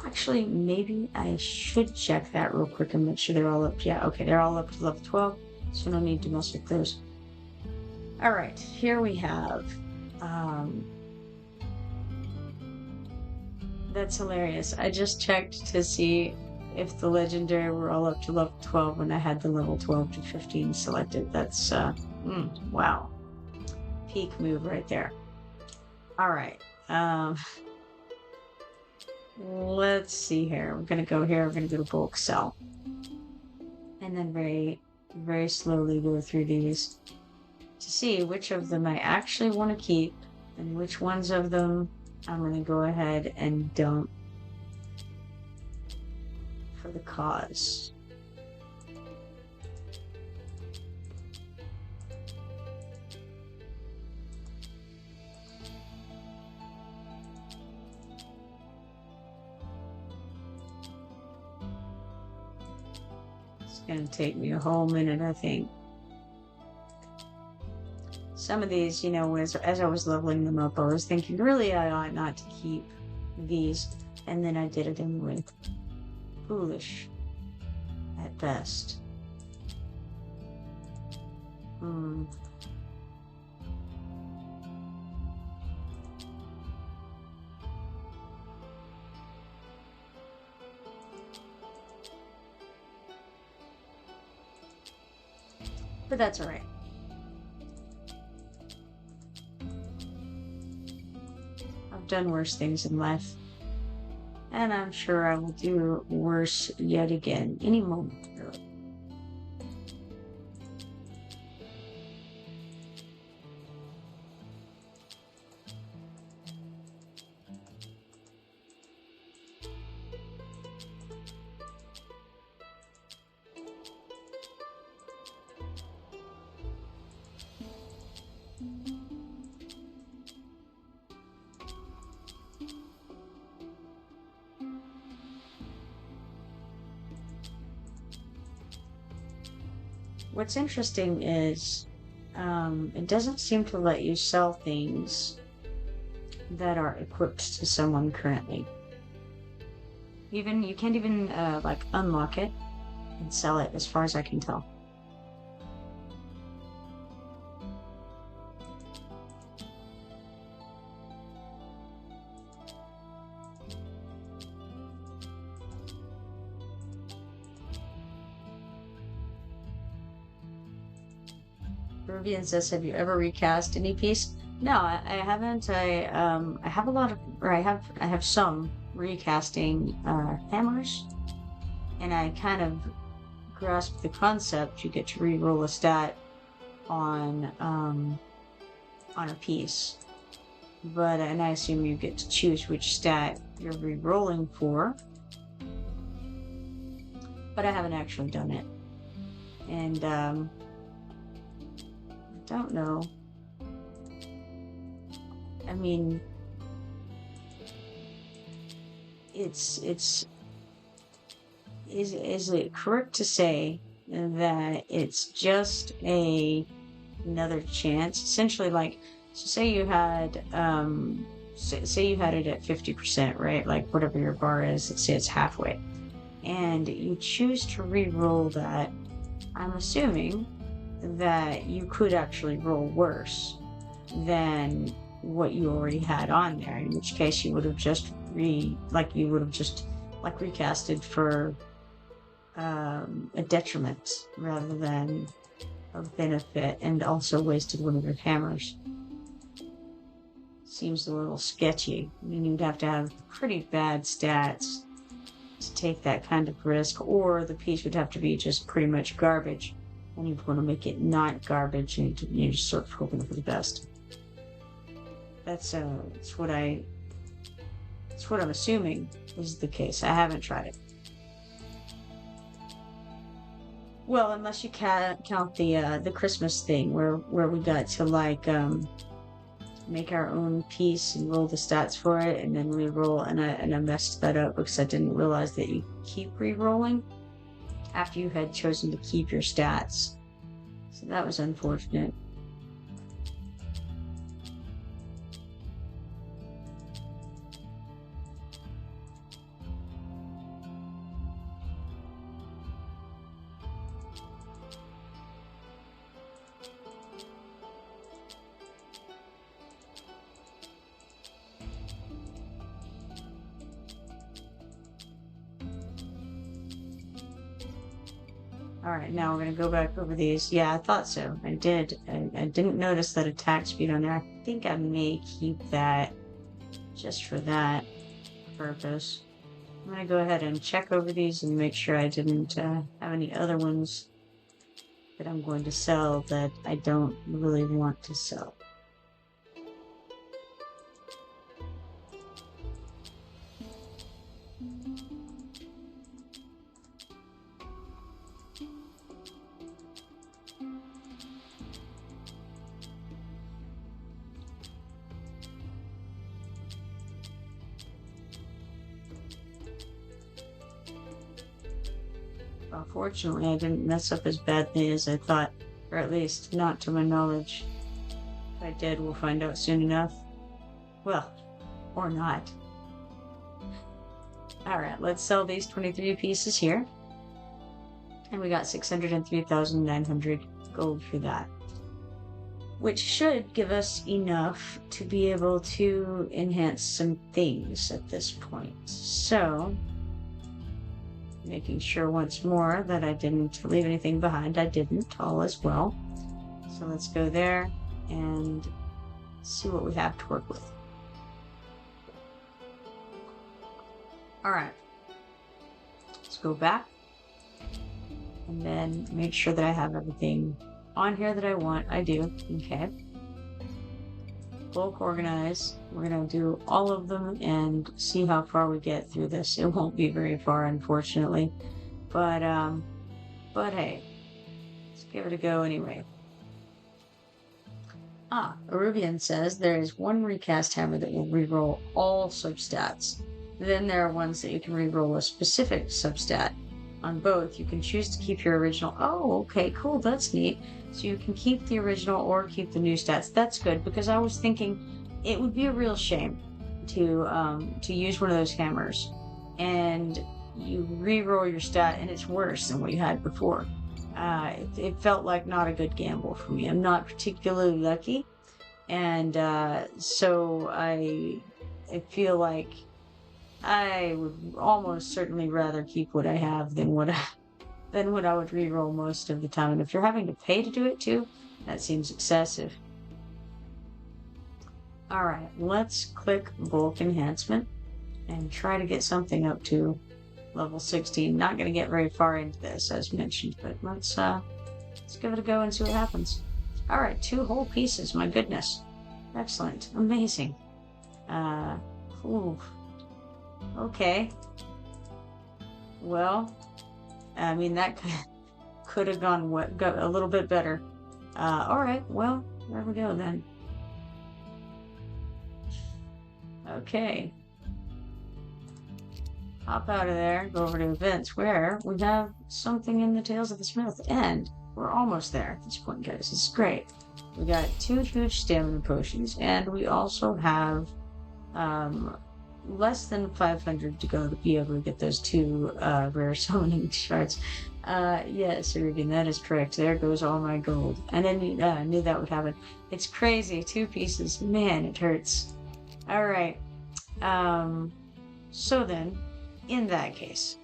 Actually, maybe I should check that real quick and make sure they're all up. Yeah, okay, they're all up to level 12, so no need to mess with those. All right, here we have, that's hilarious. I just checked to see if the legendary were all up to level 12 when I had the level 12 to 15 selected. That's, wow. Peak move right there. All right. Let's see here. We're going to go here. We're going to go to bulk sell. And then very, very slowly go through these to see which of them I actually want to keep and which ones of them I'm going to go ahead and dump for the cause. It's going to take me a whole minute, I think. Some of these, as I was leveling them up, I was thinking, really, I ought not to keep these. And then I did it anyway. Foolish. At best. But that's all right. I've done worse things in life. And I'm sure I will do worse yet again any moment, really. What's interesting is it doesn't seem to let you sell things that are equipped to someone currently. Even you can't even like unlock it and sell it, as far as I can tell. Ruby says, "Have you ever recast any piece?" No, I haven't. I have a lot of, or I have some recasting hammers, and I kind of grasp the concept. You get to re-roll a stat on a piece, but and I assume you get to choose which stat you're re-rolling for. But I haven't actually done it, and don't know. I mean, is it correct to say that it's just another chance? Essentially, like, so say you had say you had it at 50%, right? Like whatever your bar is, let's say it's halfway, and you choose to re-roll that. I'm assuming that you could actually roll worse than what you already had on there, in which case you would have just recasted for a detriment rather than a benefit, and also wasted one of your hammers. Seems a little sketchy. I mean, you'd have to have pretty bad stats to take that kind of risk, or the piece would have to be just pretty much garbage. And you want to make it not garbage, and you're just sort of hoping for the best. That's what I'm assuming is the case. I haven't tried it. Well, unless you count the Christmas thing where we got to like make our own piece and roll the stats for it, and then re-roll, and I messed that up because I didn't realize that you keep re-rolling after you had chosen to keep your stats. So that was unfortunate. All right, now we're going to go back over these. Yeah, I thought so. I did. I didn't notice that attack speed on there. I think I may keep that just for that purpose. I'm going to go ahead and check over these and make sure I didn't have any other ones that I'm going to sell that I don't really want to sell. Fortunately, I didn't mess up as badly as I thought, or at least not to my knowledge. If I did, we'll find out soon enough. Well, or not. Alright, let's sell these 23 pieces here. And we got 603,900 gold for that. Which should give us enough to be able to enhance some things at this point. So, making sure once more that I didn't leave anything behind. I didn't, all as well. So let's go there and see what we have to work with. All right. Let's go back and then make sure that I have everything on here that I want. I do. Okay. Bulk organize. We're going to do all of them and see how far we get through this. It won't be very far, unfortunately. But hey, let's give it a go anyway. Arubian says there is one recast hammer that will reroll all substats. Then there are ones that you can reroll a specific substat. On both, you can choose to keep your original. Oh, okay, cool, that's neat. So you can keep the original or keep the new stats. That's good, because I was thinking it would be a real shame to use one of those hammers and you reroll your stat and it's worse than what you had before. It felt like not a good gamble for me. I'm not particularly lucky, and so I feel like I would almost certainly rather keep what I have than what I would reroll most of the time. And if you're having to pay to do it too, that seems excessive. All right, let's click bulk enhancement and try to get something up to level 16. Not going to get very far into this, as mentioned, but let's give it a go and see what happens. All right, 2 whole pieces. My goodness, excellent, amazing. Ooh, okay. Well, I mean that could have gone a little bit better. All right, well, there we go then. Okay. Hop out of there, go over to events where we have something in the Tales of the Smith, and we're almost there at this point, guys. This is great. We got 2 huge stamina potions, and we also have less than 500 to go to be able to get those 2 rare summoning shards. Yes, Ruben, that is correct. There goes all my gold. And then I knew that would happen. It's crazy. 2 pieces. Man, it hurts. All right. So then, in that case,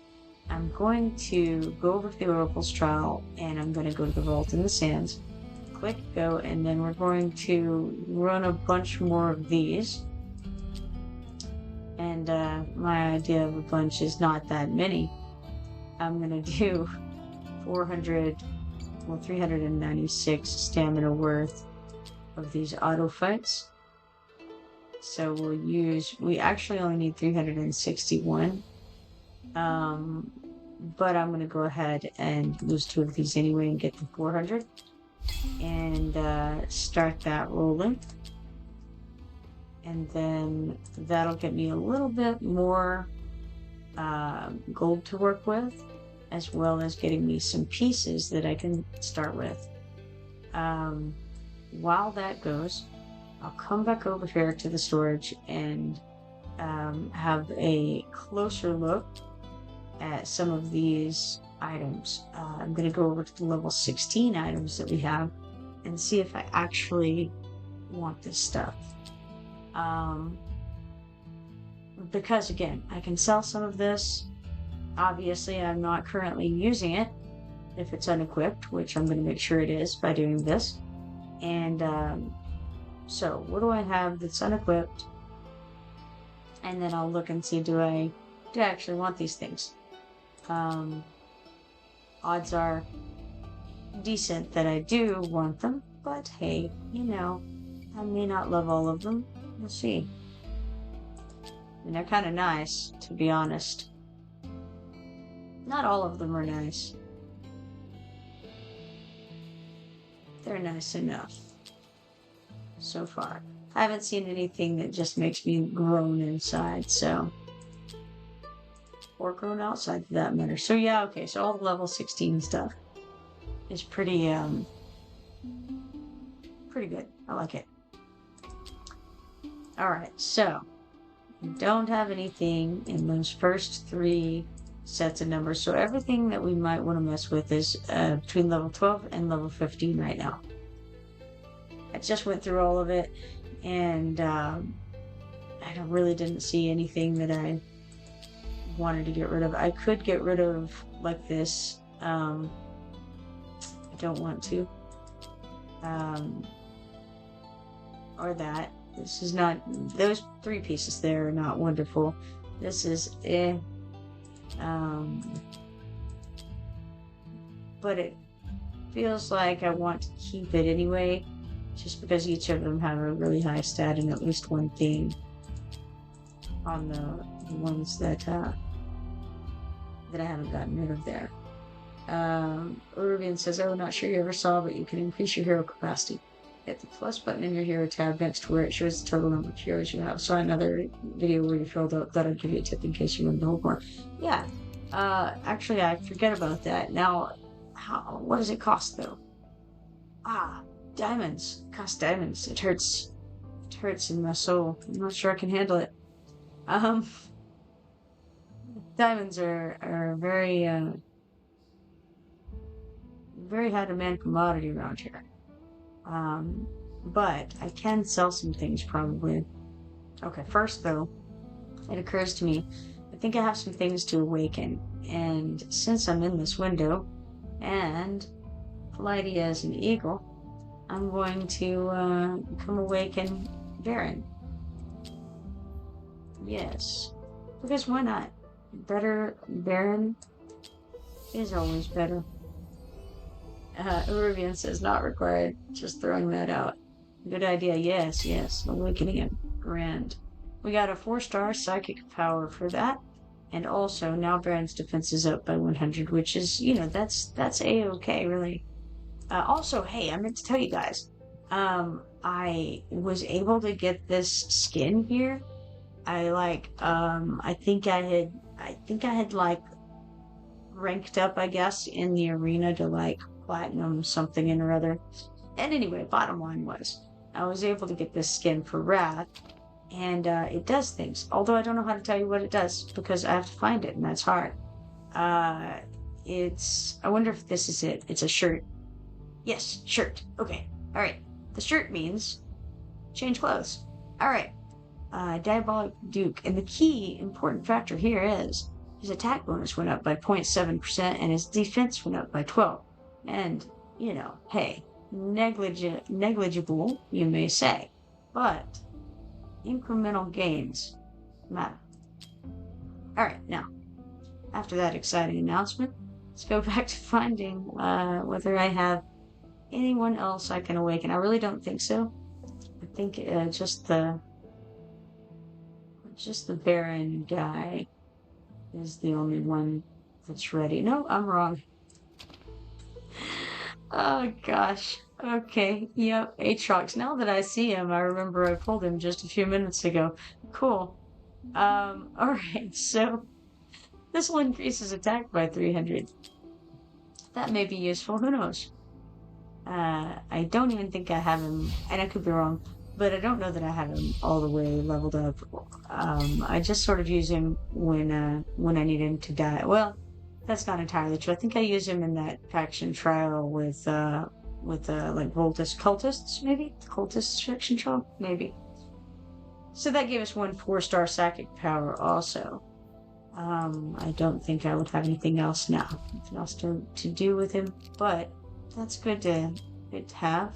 I'm going to go over to the Oracle's Trial, and I'm going to go to the Vault in the Sands, click go, and then we're going to run a bunch more of these. And my idea of a bunch is not that many. I'm going to do 396 stamina worth of these auto fights. So we actually only need 361. But I'm going to go ahead and lose 2 of these anyway and get to 400. And start that rolling. And then that'll get me a little bit more gold to work with, as well as getting me some pieces that I can start with. While that goes, I'll come back over here to the storage and have a closer look at some of these items. I'm going to go over to the level 16 items that we have and see if I actually want this stuff. Because again, I can sell some of this. Obviously, I'm not currently using it if it's unequipped, which I'm going to make sure it is by doing this. And so what do I have that's unequipped? And then I'll look and see, do I actually want these things? Odds are decent that I do want them, but hey, you know, I may not love all of them. We'll see. And they're kind of nice, to be honest. Not all of them are nice. They're nice enough. So far. I haven't seen anything that just makes me groan inside, so. Or grown outside for that matter. So yeah, okay, so all the level 16 stuff is pretty good. I like it. Alright, so we don't have anything in those first 3 sets of numbers. So everything that we might want to mess with is between level 12 and level 15 right now. I just went through all of it, and I really didn't see anything that I wanted to get rid of. I could get rid of like this. I don't want to. Um, or that. This is not, those 3 pieces there are not wonderful. This is um, but it feels like I want to keep it anyway, just because each of them have a really high stat and at least one theme on the ones that I haven't gotten rid of there. Rubian says, "Oh, not sure you ever saw, but you can increase your hero capacity. Hit the plus button in your hero tab next to where it shows the total number of heroes you have." Saw another video where you filled out that. I'd give you a tip in case you wanted to hold more. Yeah. Actually, I forget about that. Now, what does it cost though? Diamonds. It costs diamonds. It hurts. It hurts in my soul. I'm not sure I can handle it. Diamonds are very, very high demand commodity around here. But I can sell some things probably. Okay, first though, it occurs to me, I think I have some things to awaken. And since I'm in this window, and flighty as an eagle, I'm going to come awaken Baron. Yes, because why not? Better Baron is always better. Rubian says not required. Just throwing that out. Good idea. Yes, yes. Awakening him. Grand. We got a 4-star psychic power for that. And also now Baron's defense is up by 100, which is, that's a-okay, really. Also, hey, I meant to tell you guys, I was able to get this skin here. I think I had like ranked up, I guess, in the arena to like platinum something and or other. And anyway, bottom line was I was able to get this skin for Wrath, and it does things. Although I don't know how to tell you what it does because I have to find it, and that's hard. I wonder if this is it. It's a shirt. Yes, shirt. Okay. All right. The shirt means change clothes. All right. Diabolic Duke. And the key important factor here is his attack bonus went up by 0.7% and his defense went up by 12. And, hey, negligible, you may say, but incremental gains matter. All right, now, after that exciting announcement, let's go back to finding whether I have anyone else I can awaken. I really don't think so. I think just the Baron guy is the only one that's ready. No, I'm wrong. Oh gosh. Okay. Yep. Aatrox. Now that I see him, I remember I pulled him just a few minutes ago. Cool. Alright, so this will increase his attack by 300. That may be useful, who knows? I don't even think I have him, and I could be wrong, but I don't know that I have him all the way leveled up. I just sort of use him when I need him to die. Well, that's not entirely true. I think I use him in that faction trial with like Voltus cultists, maybe? Cultist faction trial? Maybe. So that gave us 1 4-star psychic power also. I don't think I would have anything else now. Nothing else to do with him, but that's good to have.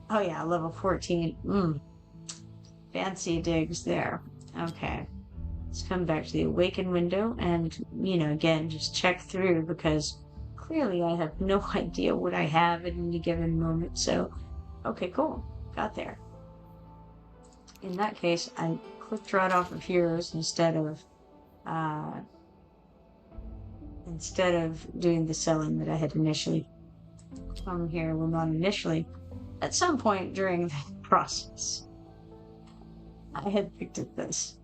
Oh yeah, level 14. Fancy digs there. Okay. Let's come back to the awaken window and, again, just check through because clearly I have no idea what I have at any given moment. So, okay, cool. Got there. In that case, I clicked right off of heroes instead of doing the selling that I had initially come here. Well, not initially. At some point during the process, I had picked at this.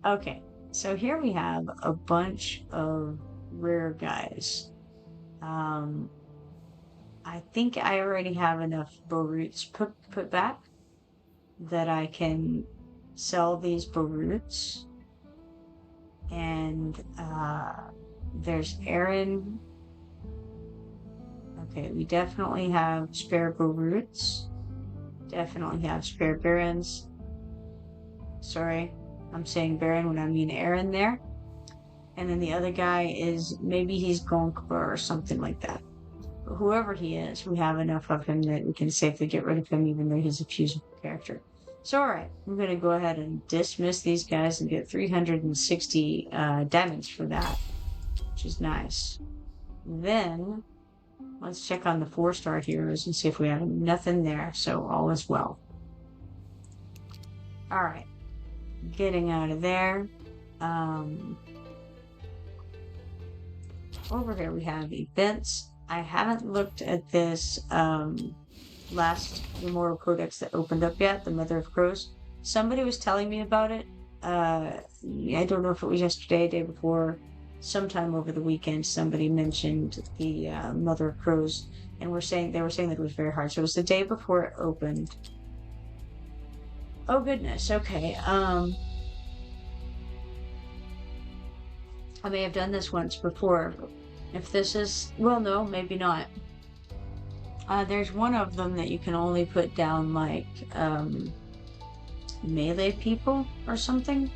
Okay, so here we have a bunch of rare guys. I think I already have enough bow roots put back that I can sell these bow roots. And there's Aaron. Okay, we definitely have spare bow roots. Definitely have spare barons. Sorry, I'm saying Baron when I mean Aaron there. And then the other guy is, maybe he's Gonkbar or something like that. whoever he is, we have enough of him that we can safely get rid of him, even though he's a fusible character. So, alright, I'm going to go ahead and dismiss these guys and get 360 diamonds for that, which is nice. Then, let's check on the 4-star heroes and see if we have nothing there, so all is well. Alright, getting out of there. Over here we have events. I haven't looked at this last Immortal Codex that opened up yet, the Mother of Crows. Somebody was telling me about it. I don't know if it was yesterday, day before, sometime over the weekend. Somebody mentioned the Mother of Crows, and they were saying that it was very hard. So it was the day before it opened. Oh goodness. Okay. I may have done this once before. If this is, well, no, maybe not. There's one of them that you can only put down, like, melee people or something.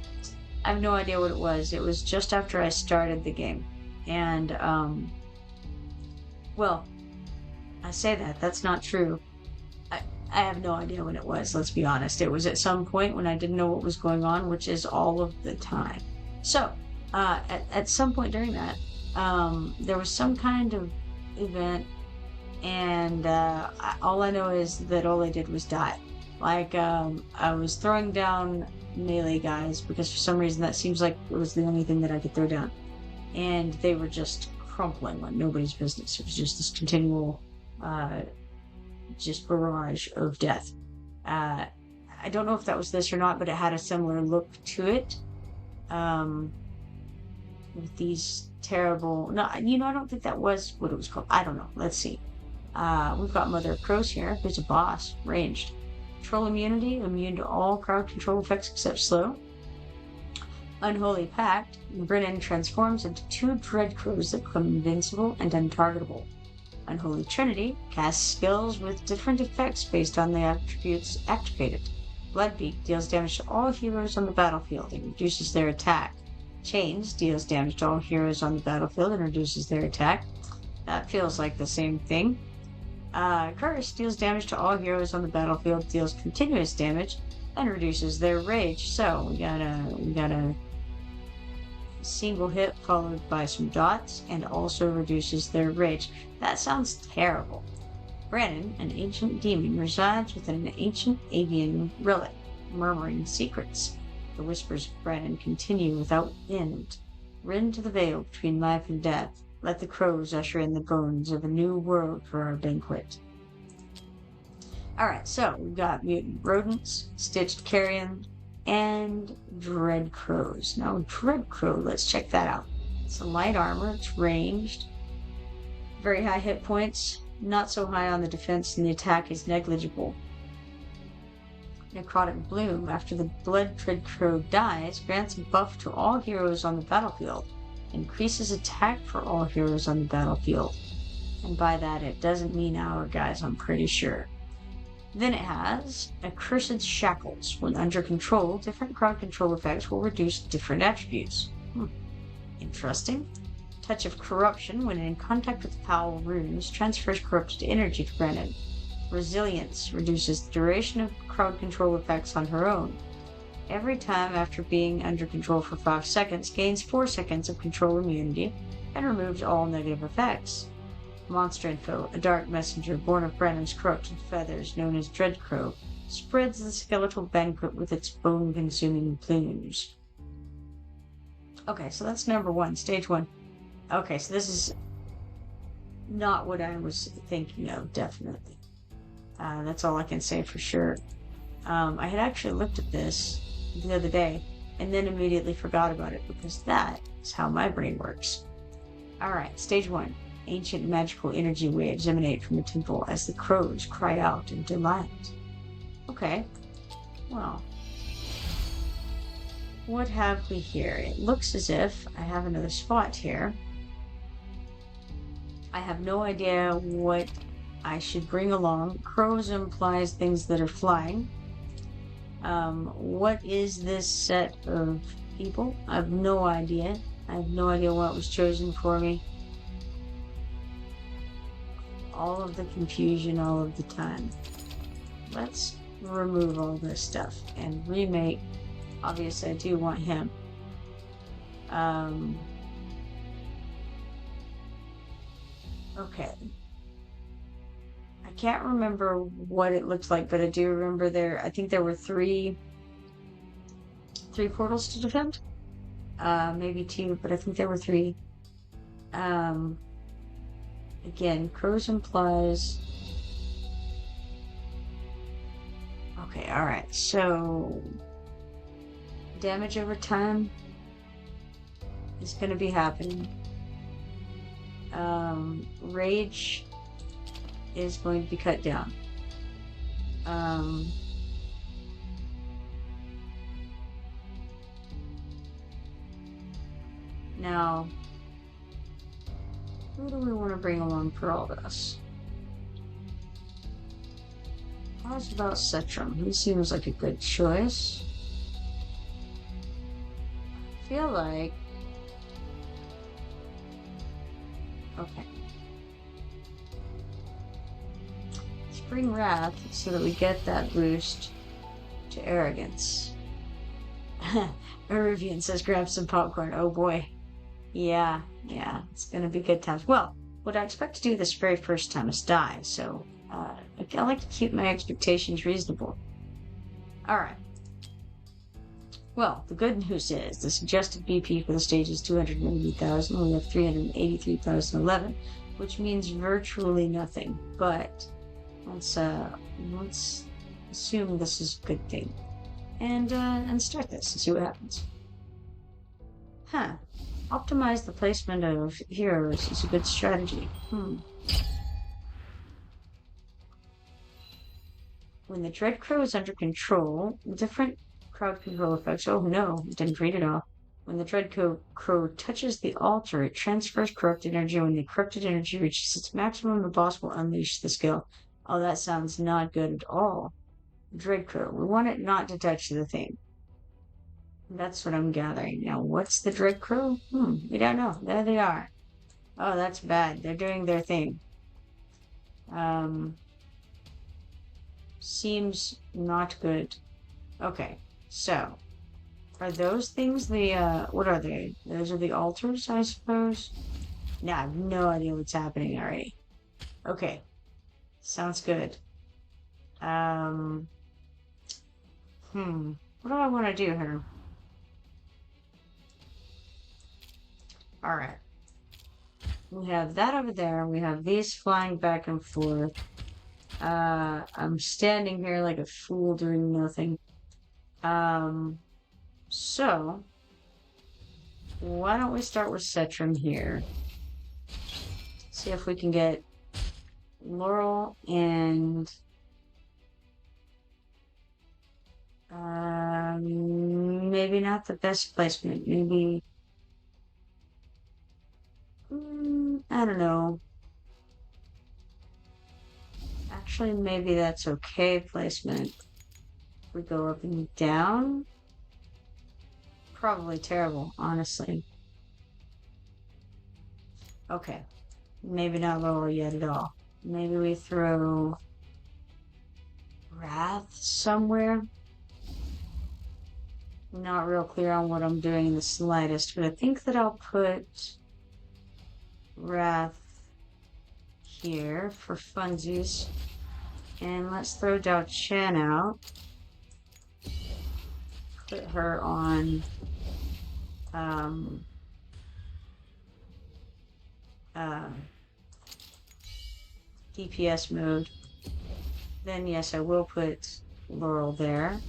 I have no idea what it was. It was just after I started the game. And, well, I say that's not true. I have no idea when it was, let's be honest. It was at some point when I didn't know what was going on, which is all of the time. So, at some point during that, there was some kind of event, and all I know is that all I did was die. Like, I was throwing down melee guys, because for some reason that seems like it was the only thing that I could throw down. And they were just crumpling like nobody's business. It was just this continual, just barrage of death. I don't know if that was this or not, but it had a similar look to it. With these terrible... No, I don't think that was what it was called. I don't know. Let's see. We've got Mother of Crows here, who's a boss, ranged. Control immunity, immune to all crowd control effects except slow. Unholy Pact, Brennan transforms into 2 Dread Crows that become invincible and untargetable. Unholy Trinity casts skills with different effects based on the attributes activated. Bloodbeak deals damage to all heroes on the battlefield and reduces their attack. Chains deals damage to all heroes on the battlefield and reduces their attack. That feels like the same thing. Curse deals damage to all heroes on the battlefield, deals continuous damage, and reduces their rage. So we got a single hit followed by some dots, and also reduces their rage. That sounds terrible. Brannon, an ancient demon, resides within an ancient avian relic, murmuring secrets. The whispers of Brannon continue without end. Rend to the veil between life and death. Let the crows usher in the bones of a new world for our banquet. Alright, so we've got mutant rodents, stitched carrion, and dread crows. Now, dread crow, let's check that out. It's a light armor, it's ranged, very high hit points, not so high on the defense, and the attack is negligible. Necrotic Bloom, after the blood dread crow dies, grants a buff to all heroes on the battlefield. Increases attack for all heroes on the battlefield. And by that, it doesn't mean our guys, I'm pretty sure. Then it has Accursed Shackles. When under control, different crowd control effects will reduce different attributes. Interesting. Touch of Corruption. When in contact with foul runes, transfers corrupted energy to Brennan. Resilience reduces the duration of crowd control effects on her own. Every time after being under control for 5 seconds, gains 4 seconds of control immunity and removes all negative effects. Monster Info, a dark messenger born of Brennan's corrupted feathers known as Dread Crow, spreads the skeletal banquet with its bone-consuming plumes. Okay, so that's number 1, stage 1. Okay, so this is not what I was thinking of, definitely. That's all I can say for sure. I had actually looked at this the other day and then immediately forgot about it because that is how my brain works. Alright, stage 1. Ancient magical energy waves emanate from the temple as the crows cry out in delight. Okay, well, what have we here? It looks as if I have another spot here. I have no idea what I should bring along. Crows implies things that are flying. What is this set of people? I have no idea. I have no idea what was chosen for me. all of the confusion all of the time. Let's remove all this stuff and remake. Obviously, I do want him. Okay. I can't remember what it looks like, but I do remember I think there were three portals to defend. Maybe two, but I think there were three. Again, crows implies. Okay, alright, so damage over time is going to be happening. Rage is going to be cut down. Now, who do we want to bring along for all this? How's about Cetrum? He seems like a good choice. I feel like... Okay. Spring Wrath so that we get that boost to Arrogance. Erivian says grab some popcorn. Oh boy. Yeah, it's gonna be good times. Well, what I expect to do this very first time is die, so I like to keep my expectations reasonable. Alright. Well, the good news is the suggested BP for the stage is 280,000. We have 383,011, which means virtually nothing. But let's assume this is a good thing, and start this and see what happens. Huh. Optimize the placement of heroes is a good strategy. When the Dread Crow is under control, different crowd control effects. Oh no, didn't read it all. When the Dread Crow touches the altar, it transfers corrupted energy. When the corrupted energy reaches its maximum, the boss will unleash the skill. Oh, that sounds not good at all. Dread Crow. We want it not to touch the thing. That's what I'm gathering. Now, what's the Dread Crow? We don't know. There they are. Oh, that's bad. They're doing their thing. Seems not good. Okay, so are those things the what are they? Those are the altars, I suppose? Nah, I have no idea what's happening already. Okay. Sounds good. What do I want to do here? Alright. We have that over there. We have these flying back and forth. I'm standing here like a fool doing nothing. So why don't we start with Cetrum here? See if we can get Laurel and maybe not the best placement. Maybe I don't know. Actually, maybe that's okay placement. We go up and down. Probably terrible, honestly. Okay. Maybe not Laurel yet at all. Maybe we throw Wrath somewhere. Not real clear on what I'm doing in the slightest, but I think that I'll put Wrath here for funsies. And let's throw Dao Chen out. Put her on DPS mode. Then yes, I will put Laurel there.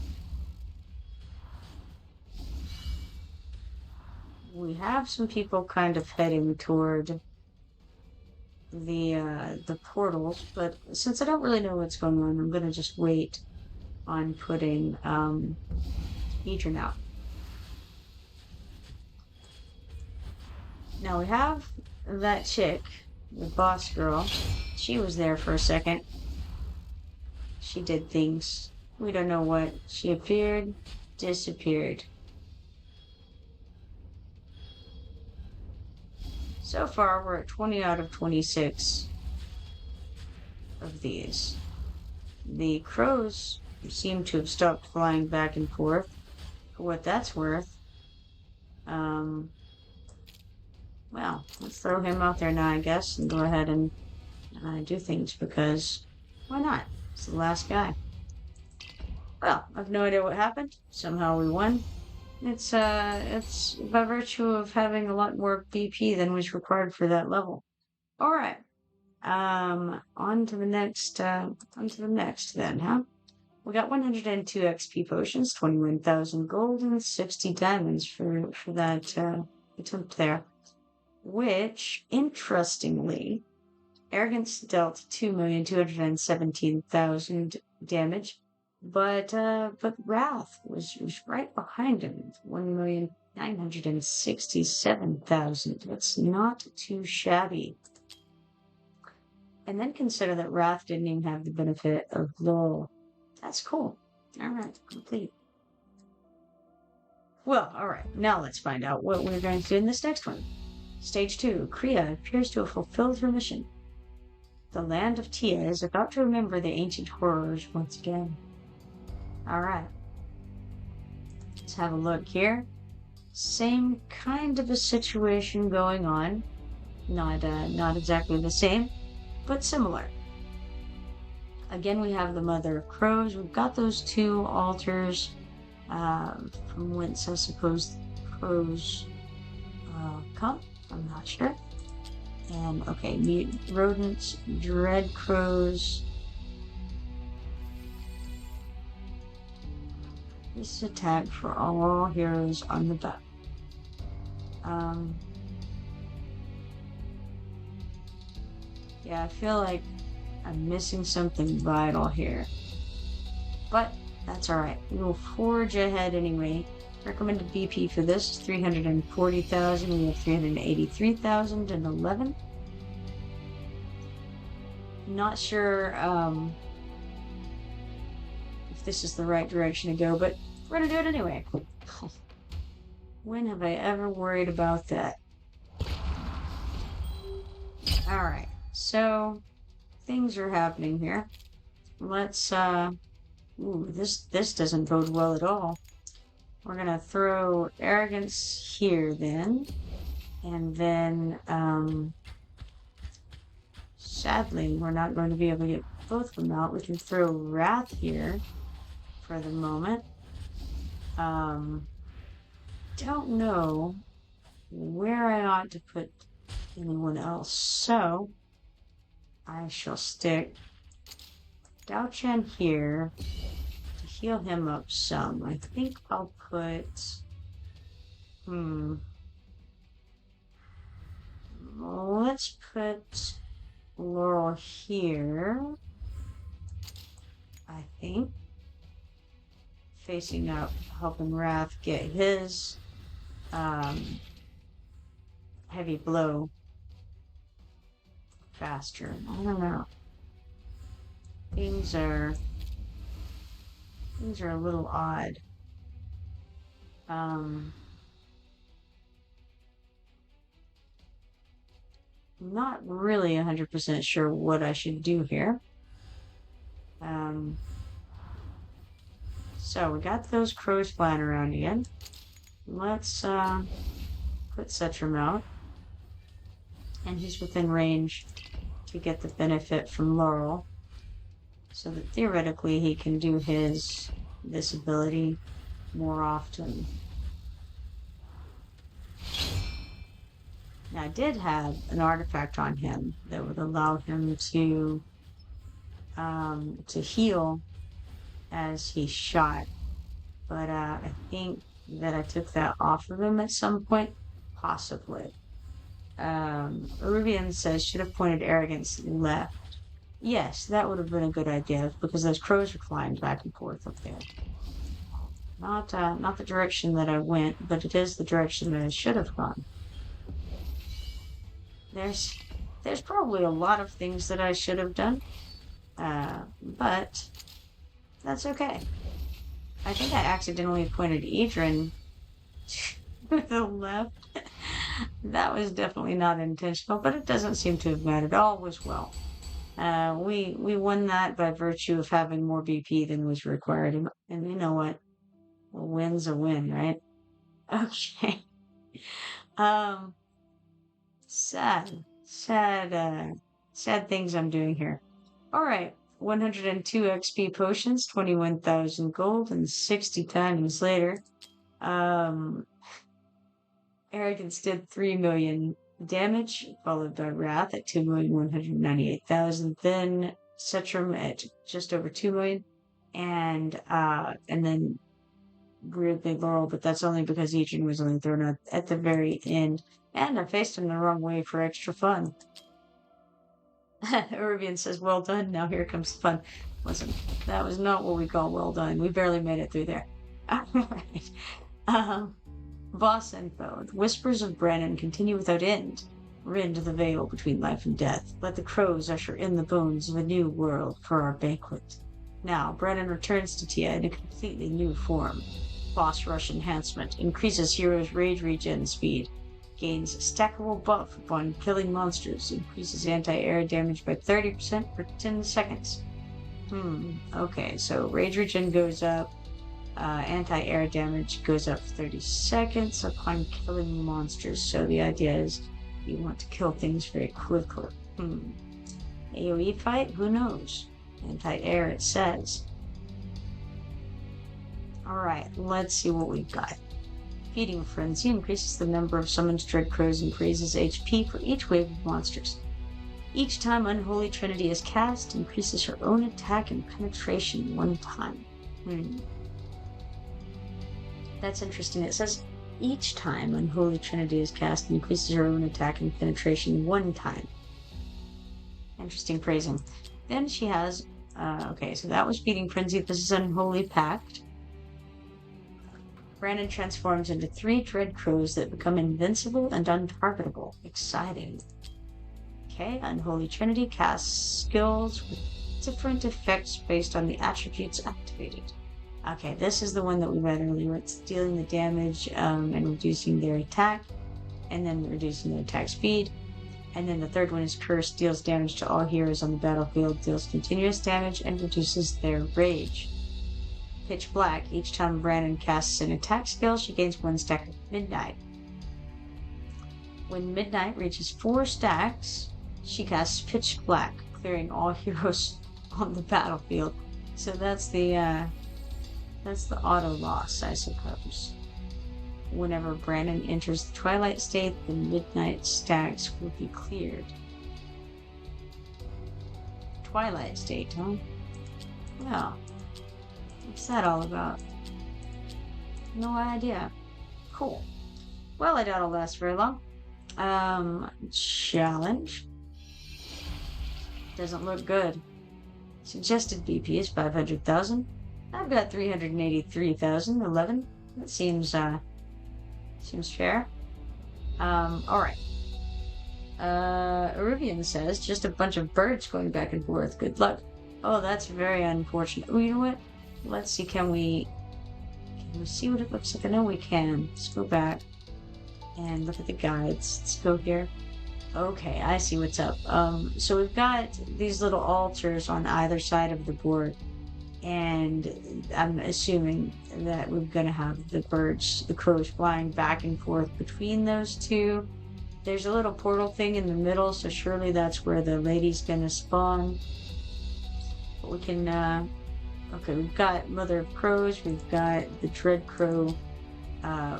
We have some people kind of heading toward the portals, but since I don't really know what's going on, I'm gonna just wait on putting Ethan out. Now we have that chick, the boss girl. She was there for a second. She did things. We don't know what. She appeared, disappeared. So far, we're at 20 out of 26. of these. The crows seem to have stopped flying back and forth, for what that's worth. Well, let's throw him out there now, I guess, and go ahead and do things, because why not? It's the last guy. Well, I've no idea what happened. Somehow we won. It's by virtue of having a lot more BP than was required for that level. All right. On to the next. On to the next then, huh? We got 102 XP potions, 21,000 gold, and 60 diamonds for that attempt there. Which, interestingly, Arrogance dealt 2,217,000 damage, but Wrath was right behind him, 1,967,000. That's not too shabby. And then consider that Wrath didn't even have the benefit of Lull. That's cool. All right, complete. Well, all right, now let's find out what we're going to do in this next one. Stage 2, Kriya appears to have fulfilled her mission. The land of Tia is about to remember the ancient horrors once again. Alright. Let's have a look here. Same kind of a situation going on. Not exactly the same, but similar. Again, we have the Mother of Crows. We've got those two altars, from whence I suppose crows come. I'm not sure. And okay, mutant rodents, dread crows. This attack for all heroes on the back. Yeah, I feel like I'm missing something vital here. But that's alright. We will forge ahead anyway. Recommended BP for this is 340,000. We have 383,011. Not sure if this is the right direction to go, but we're gonna do it anyway. When have I ever worried about that? Alright, so things are happening here. Let's ooh, this doesn't bode well at all. We're gonna throw Arrogance here then. And then sadly we're not going to be able to get both of them out. We can throw Wrath here for the moment. Don't know where I ought to put anyone else, so I shall stick Dao-Chan here to heal him up some. I think I'll put let's put Laurel here, I think, facing up, helping Wrath get his heavy blow faster. I don't know. Things are a little odd. Not really 100% sure what I should do here. So we got those crows flying around again. Let's put Cetrum out. And he's within range to get the benefit from Laurel, so that theoretically he can do this ability more often. Now I did have an artifact on him that would allow him to heal as he shot, but I think that I took that off of him at some point, possibly. Rubian says, should have pointed Arrogance left. Yes, that would have been a good idea, because those crows are flying back and forth up there. Not the direction that I went, but it is the direction that I should have gone. There's probably a lot of things that I should have done, but that's okay. I think I accidentally pointed Idrin to the left. That was definitely not intentional, but it doesn't seem to have mattered. All was well. We won that by virtue of having more BP than was required, and you know what? A win's a win, right? Okay. Um, sad things I'm doing here. All right, 102 XP potions, 21,000 gold, and 60 times later. Arrogance did 3 million damage, followed by Wrath at 2,198,000. Then Cetrum at just over 2 million, and then weirdly Laurel, but that's only because Eugene was only thrown out at the very end. And I faced him the wrong way for extra fun. Arabian says, well done, now here comes the fun. Listen, that was not what we call well done. We barely made it through there. Alright. Boss info. The whispers of Brennan continue without end. Rend the veil between life and death. Let the crows usher in the bones of a new world for our banquet. Now, Brennan returns to Tia in a completely new form. Boss rush enhancement. Increases hero's rage regen speed. Gains stackable buff upon killing monsters. Increases anti-air damage by 30% for 10 seconds. Okay, so rage regen goes up. Anti-air damage goes up 30 seconds upon killing monsters. So the idea is you want to kill things very quickly. AoE fight? Who knows? Anti-air, it says. Alright, let's see what we've got. Feeding Frenzy increases the number of summoned Dread Crows and raises HP for each wave of monsters. Each time Unholy Trinity is cast, increases her own attack and penetration 1 time. That's interesting. It says each time Unholy Trinity is cast, increases her own attack and penetration 1 time. Interesting phrasing. Then she has, okay, so that was Feeding Frenzy. This is Unholy Pact. Brandon transforms into 3 Dread Crows that become invincible and untargetable. Exciting. Okay, Unholy Trinity casts skills with different effects based on the attributes activated. Okay, this is the one that we read earlier. It's dealing the damage and reducing their attack, and then reducing their attack speed. And then the third one is Curse, deals damage to all heroes on the battlefield, deals continuous damage, and reduces their rage. Pitch Black. Each time Brandon casts an attack skill, she gains 1 stack of Midnight. When Midnight reaches 4 stacks, she casts Pitch Black, clearing all heroes on the battlefield. So that's the auto loss, I suppose. Whenever Brandon enters the Twilight State, the Midnight stacks will be cleared. Twilight State, huh? Well, what's that all about? No idea. Cool. Well, I doubt it'll last very long. Challenge. Doesn't look good. Suggested BP is 500,000. I've got 383,011. That seems fair. Alright. Arubian says, just a bunch of birds going back and forth. Good luck. Oh, that's very unfortunate. Oh, you know what? Let's see, can we see what it looks like? I know we can. Let's go back and look at the guides. Let's go here. Okay, I see what's up. So we've got these little altars on either side of the board. And I'm assuming that we're going to have the birds, the crows flying back and forth between those two. There's a little portal thing in the middle, so surely that's where the lady's going to spawn. But we can, okay, we've got Mother of Crows, we've got the Dread Crow.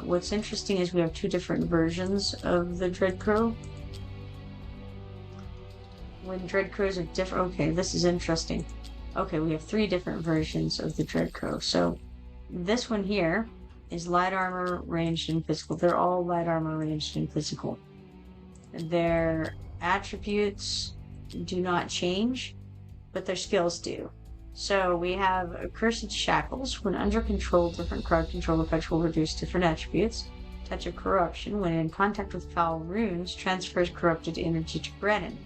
What's interesting is we have 2 different versions of the Dread Crow. When Dread Crows are different, okay, this is interesting. Okay, we have 3 different versions of the Dread Crow. So this one here is light armor, ranged, and physical. They're all light armor, ranged, and physical. Their attributes do not change, but their skills do. So we have Accursed Shackles. When under control, different crowd control effects will reduce different attributes. Touch of Corruption. When in contact with foul runes, transfers corrupted energy to Brennan.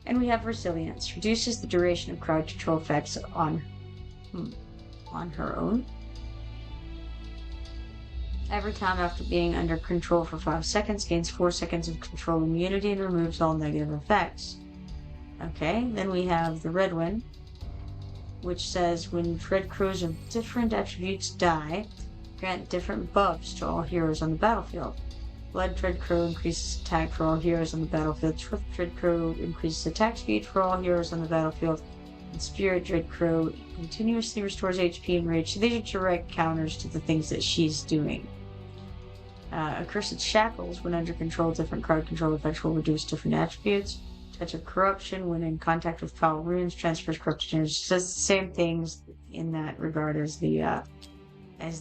And we have Resilience. Reduces the duration of crowd control effects on her own. Every time after being under control for 5 seconds, gains 4 seconds of control immunity and removes all negative effects. Okay, then we have the red one, which says when red crows of different attributes die, grant different buffs to all heroes on the battlefield. Blood Dread Crow increases attack for all heroes on the battlefield. Swift Dread Crow increases attack speed for all heroes on the battlefield. And Spirit Dread Crow continuously restores HP and rage. So these are direct counters to the things that she's doing. Accursed Shackles, when under control, different card control effects will reduce different attributes. Touch of Corruption, when in contact with foul runes, transfers corrupted energy. So it's the same things in that regard as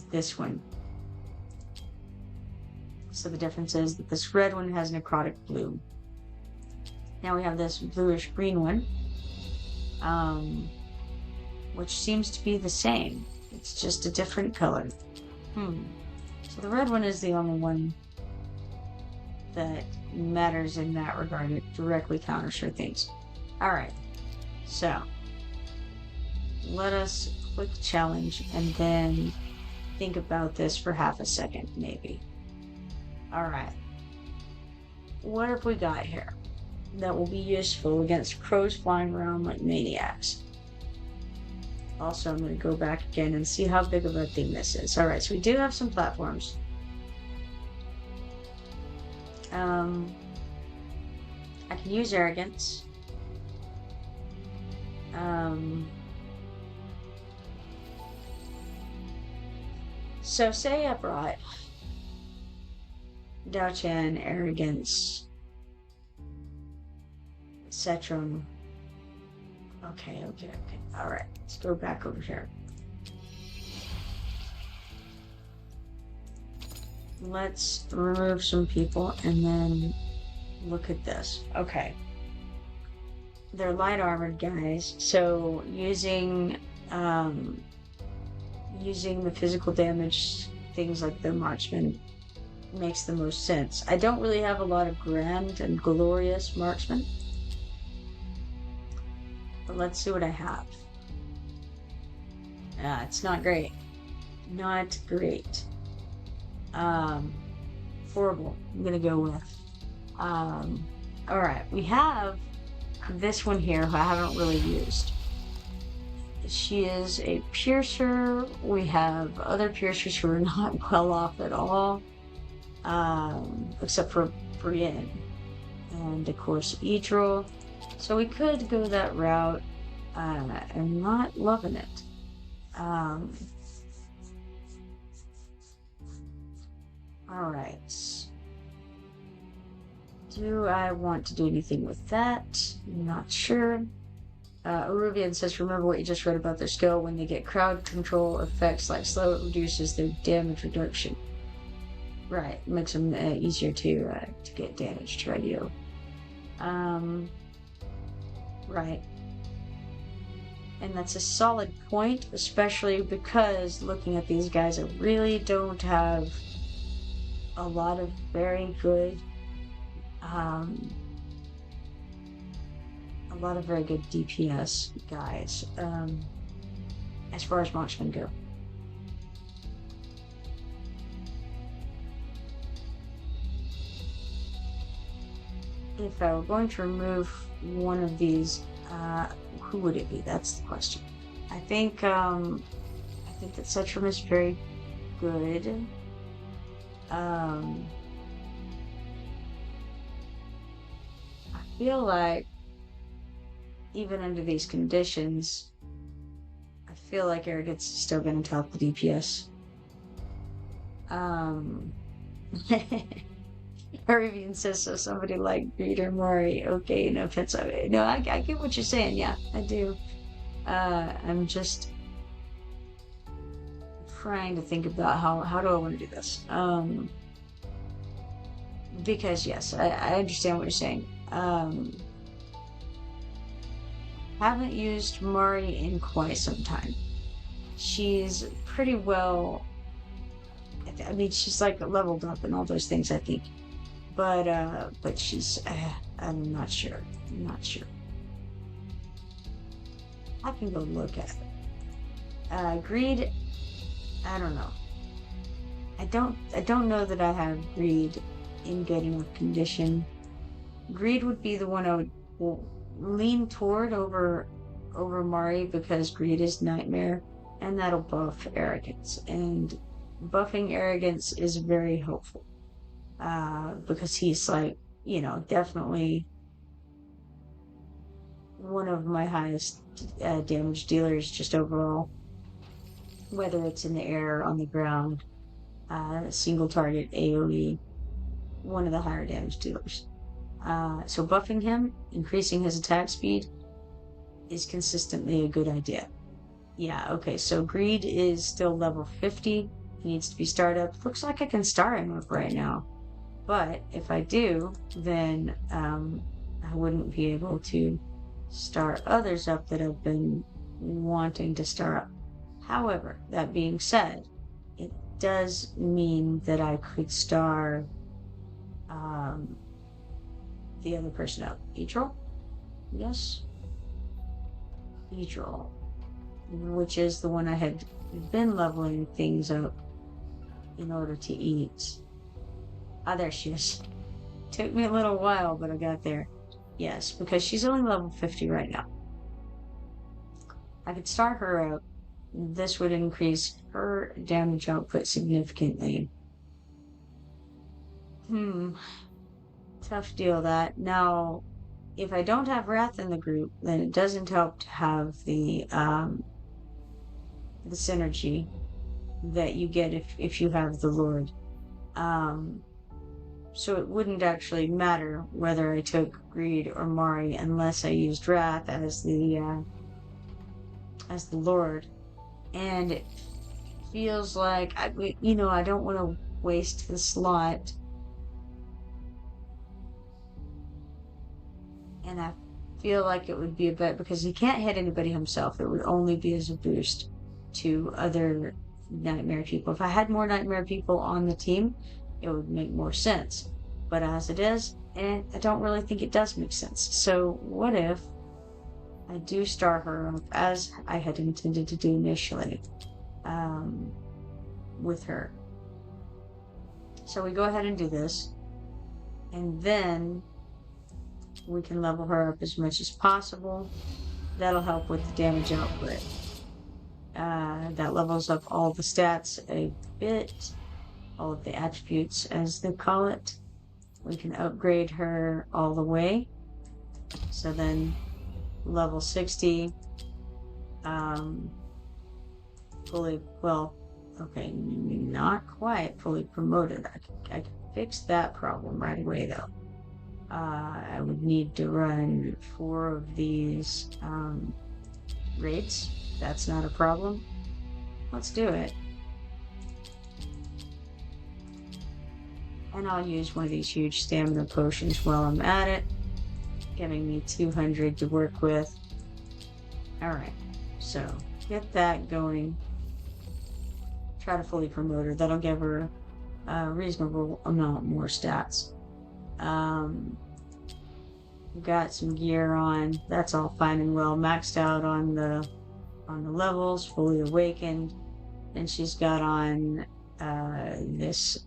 this one. So the difference is that this red one has necrotic blue. Now we have this bluish green one, which seems to be the same. It's just a different color. So the red one is the only one that matters in that regard. It directly counters her things. Alright, so let us click challenge and then think about this for half a second, maybe. Alright, what have we got here that will be useful against crows flying around like maniacs? Also, I'm going to go back again and see how big of a thing this is. Alright, so we do have some platforms. I can use arrogance. So say I brought Dao-Chan, arrogance, Cetrum. Okay. Alright, let's go back over here. Let's remove some people and then look at this. Okay. They're light armored guys, so using the physical damage, things like the marksman, makes the most sense. I don't really have a lot of grand and glorious marksmen, but let's see what I have. It's not great. Not great. Horrible, I'm gonna go with. Alright, we have this one here who I haven't really used. She is a piercer. We have other piercers who are not well off at all, except for Brienne and of course Idril. So we could go that route. I'm not loving it. Alright. Do I want to do anything with that? I'm not sure. Arubian says, remember what you just read about their skill. When they get crowd control effects like slow, it reduces their damage reduction. Right, makes them easier to get damage to radio. Right. And that's a solid point, especially because looking at these guys, I really don't have a lot of very good DPS guys, as far as marksmen go. If I were going to remove one of these, who would it be? That's the question. I think that Cetrum is very good. I feel like even under these conditions, I feel like Arrogance is still going to top the DPS. Arabian says so. Somebody like Reader Mori. Okay, no offense. No, I get what you're saying. Yeah, I do. I'm just trying to think about how do I want to do this. Because yes, I understand what you're saying. Haven't used Mari in quite some time. She's pretty well. I mean, she's like leveled up and all those things, I think. But she's. I'm not sure. I can go look at it. Greed. I don't know. I don't know that I have greed in good enough condition. Greed would be the one I would lean toward over Mari because greed is nightmare, and that'll buff arrogance. And buffing arrogance is very helpful. Because he's like, definitely one of my highest damage dealers just overall, whether it's in the air, on the ground, single target, AoE, one of the higher damage dealers. So buffing him, increasing his attack speed, is consistently a good idea. Yeah, okay, so Greed is still level 50. He needs to be started up. Looks like I can star him up right now. But if I do, then I wouldn't be able to star others up that have been wanting to star up. However, that being said, it does mean that I could star the other person up. Etrol? Yes? Etrol. Which is the one I had been leveling things up in order to eat. Ah, there she is. Took me a little while, but I got there. Yes, because she's only level 50 right now. I could start her out. This would increase her damage output significantly. Tough deal that. Now, if I don't have Wrath in the group, then it doesn't help to have the synergy that you get if you have the Lord. So it wouldn't actually matter whether I took Greed or Mari unless I used Wrath as the Lord. And it feels like I don't want to waste the slot. And I feel like it would be a bet because he can't hit anybody himself. It would only be as a boost to other Nightmare people. If I had more Nightmare people on the team, it would make more sense. But as it is, I don't really think it does make sense. So what if I do star her up as I had intended to do initially with her? So we go ahead and do this. And then we can level her up as much as possible. That'll help with the damage output. That levels up all the stats a bit, all of the attributes as they call it. We can upgrade her all the way. So then level 60, not quite fully promoted. I can fix that problem right away though. I would need to run 4 of these raids. That's not a problem. Let's do it. And I'll use one of these huge stamina potions while I'm at it, giving me 200 to work with. Alright, so get that going. Try to fully promote her. That'll give her a reasonable amount more stats. Got some gear on. That's all fine and well. Maxed out on the levels, fully awakened. And she's got on this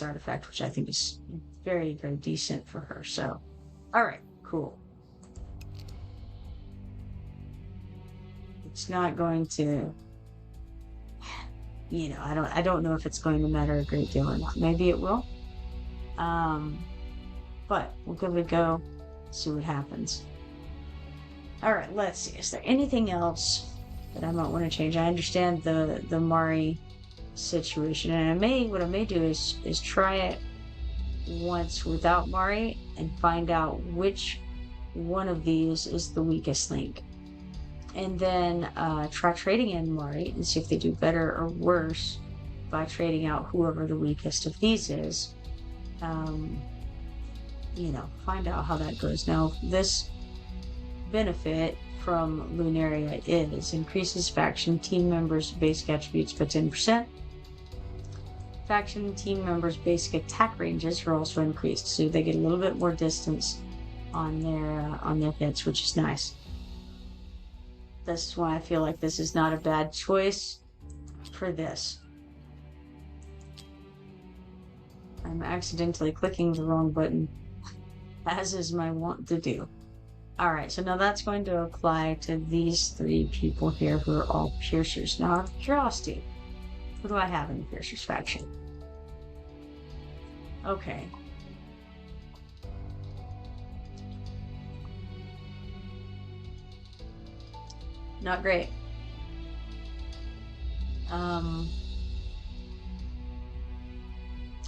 artifact, which I think is very, very decent for her. So, all right, cool. It's not going to, I don't know if it's going to matter a great deal or not. Maybe it will. But we'll give it a go, see what happens. All right, let's see. Is there anything else that I might want to change? I understand the Mari situation, and what I may do is try it once without Mari and find out which one of these is the weakest link, and then try trading in Mari and see if they do better or worse by trading out whoever the weakest of these is. Find out how that goes. Now, this benefit from Lunaria is increases faction team members' basic attributes by 10%. Faction team members' basic attack ranges are also increased, so they get a little bit more distance on their hits, which is nice. That's why I feel like this is not a bad choice for this. I'm accidentally clicking the wrong button. as is my wont to do. All right, so now that's going to apply to these three people here who are all piercers. Now, out of curiosity, who do I have in the piercers faction? Okay. Not great.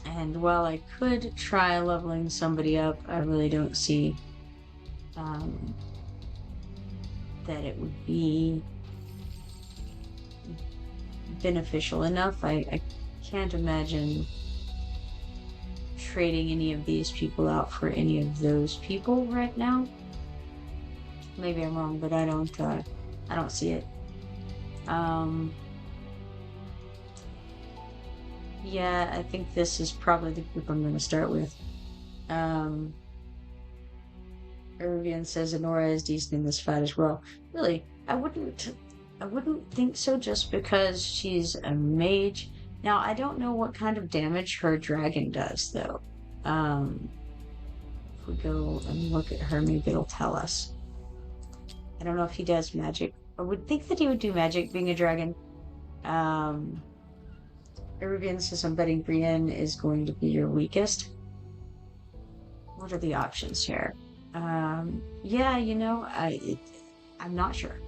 And while I could try leveling somebody up, I really don't see that it would be beneficial enough. I can't imagine trading any of these people out for any of those people right now. Maybe I'm wrong, but I don't see it. Yeah, I think this is probably the group I'm going to start with. Eruvian says Honora is decent in this fight as well. Really, I wouldn't think so just because she's a mage. Now, I don't know what kind of damage her dragon does, though. If we go and look at her, maybe it'll tell us. I don't know if he does magic. I would think that he would do magic, being a dragon. Eruvian says I'm betting Brienne is going to be your weakest. What are the options here? Yeah, you know, I'm not sure.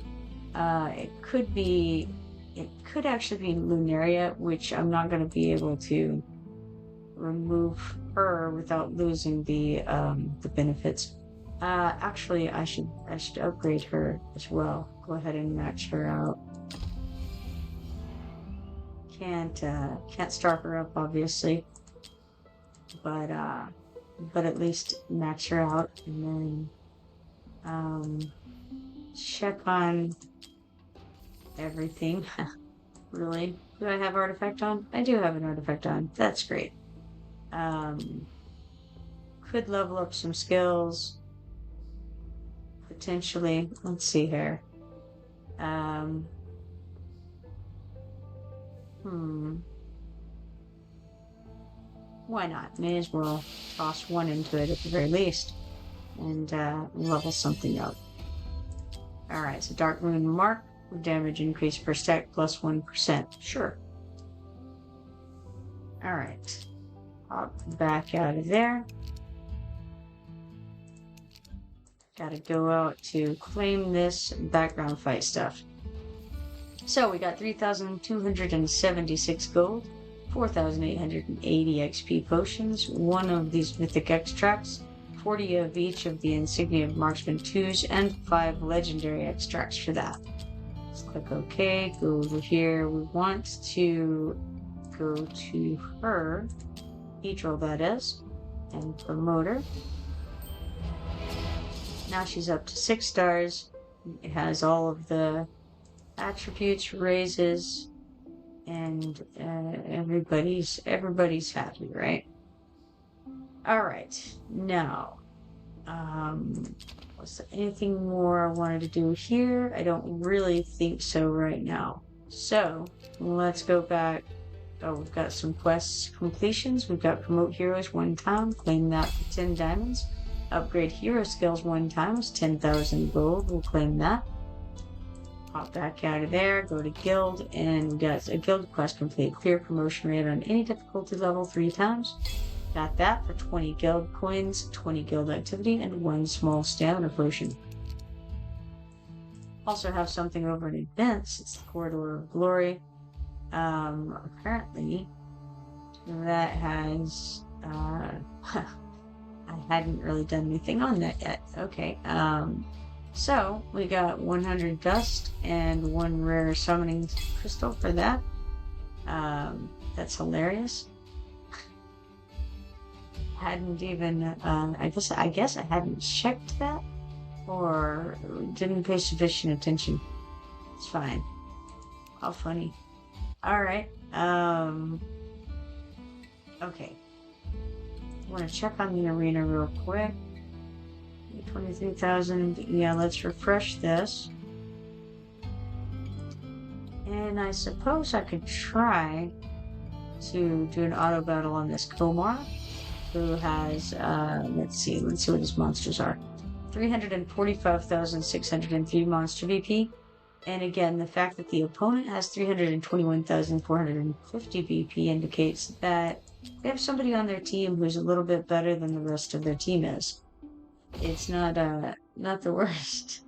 It could actually be Lunaria, which I'm not going to be able to remove her without losing the benefits. Actually, I should upgrade her as well. Go ahead and match her out. Can't start her up, obviously, but at least match her out, and then check on everything. Really? Do I have artifact on? I do have an artifact on. That's great. Could level up some skills. Potentially. Let's see here. Why not? May as well toss one into it at the very least and level something up. Alright, so Dark Moon Mark, damage increase per stack plus 1%. Sure. Alright. Hop back out of there. Gotta go out to claim this background fight stuff. So we got 3,276 gold, 4,880 XP potions, one of these mythic extracts, 40 of each of the insignia of marksman 2s, and 5 legendary extracts for that. Let's click OK, go over here. We want to go to her, Petrol that is, and promote her. Now she's up to 6 stars. It has all of the attributes, raises, and everybody's happy, right? All right, now, was there anything more I wanted to do here? I don't really think so right now. So let's go back. Oh, we've got some quests completions. We've got promote heroes 1 time, claim that for 10 diamonds. Upgrade hero skills 1 time is 10,000 gold. We'll claim that. Hop back out of there, go to guild, and we got a guild quest complete. Clear promotion rate on any difficulty level 3 times. Got that for 20 guild coins, 20 guild activity, and 1 small stamina potion. Also have something over in events. It's the Corridor of Glory. Apparently that has I hadn't really done anything on that yet. Okay. So we got 100 dust and 1 rare summoning crystal for that. That's hilarious. Hadn't even I guess I hadn't checked that or didn't pay sufficient attention. It's fine. How funny. Alright. Okay. I want to check on the arena real quick. 23,000. Yeah, let's refresh this. And I suppose I could try to do an auto battle on this Komar. who has, let's see what his monsters are. 345,603 monster BP. And again, the fact that the opponent has 321,450 BP indicates that they have somebody on their team who's a little bit better than the rest of their team is. It's not the worst.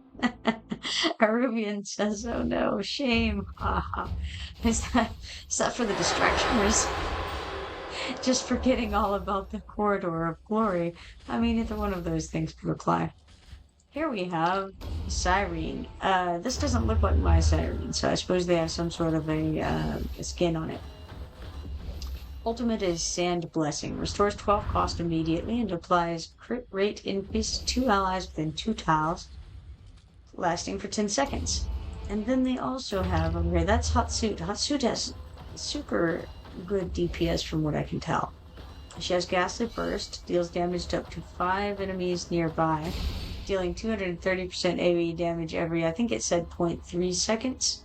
Arubian says, "Oh no, shame." Is that for the distraction or is just forgetting all about the corridor of glory? I mean, either one of those things could apply. Here we have Cyrene. This doesn't look like my Cyrene, so I suppose they have some sort of a skin on it. Ultimate is Sand Blessing. Restores 12 cost immediately and applies crit rate increase to 2 allies within 2 tiles, lasting for 10 seconds. And then they also have over here, that's Hatsuit. Hatsuit has super good DPS from what I can tell. She has Ghastly Burst, deals damage to up to 5 enemies nearby, dealing 230% AoE damage every, I think it said 0.3 seconds.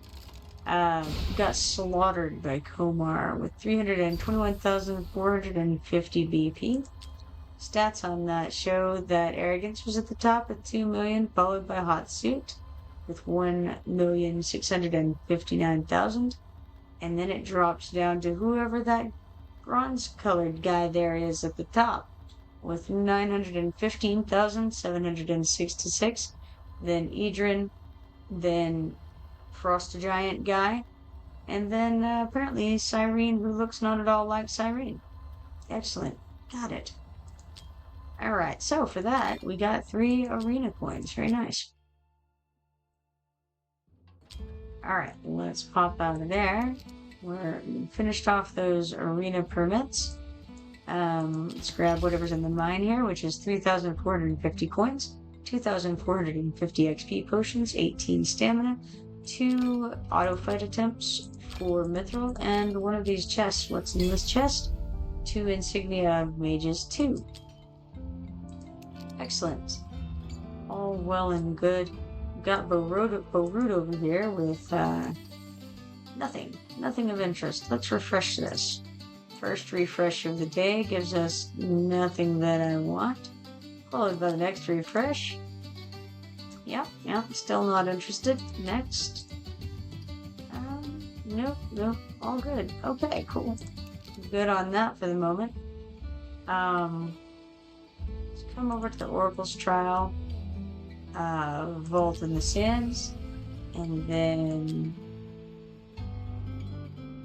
Got slaughtered by Komar with 321,450 BP. Stats on that show that Arrogance was at the top with 2 million, followed by Hot Suit with 1,659,000. And then it drops down to whoever that bronze-colored guy there is at the top with 915,766. Then Idrin, then Frost Giant guy, and then apparently Cyrene, who looks not at all like Cyrene. Excellent. Got it. Alright, so for that, we got 3 arena coins. Very nice. Alright, let's pop out of there. We're finished off those arena permits. Let's grab whatever's in the mine here, which is 3,450 coins, 2,450 XP potions, 18 stamina, 2 auto fight attempts for Mithril, and one of these chests. What's in this chest? 2 insignia of mages 2. Excellent. All well and good. We've got Borud over here with nothing of interest. Let's refresh this. First refresh of the day gives us nothing that I want, followed by the next refresh. Yep, still not interested. Next. Nope, all good. Okay, cool. Good on that for the moment. Let's come over to the Oracle's Trial, Vault in the Sands, and then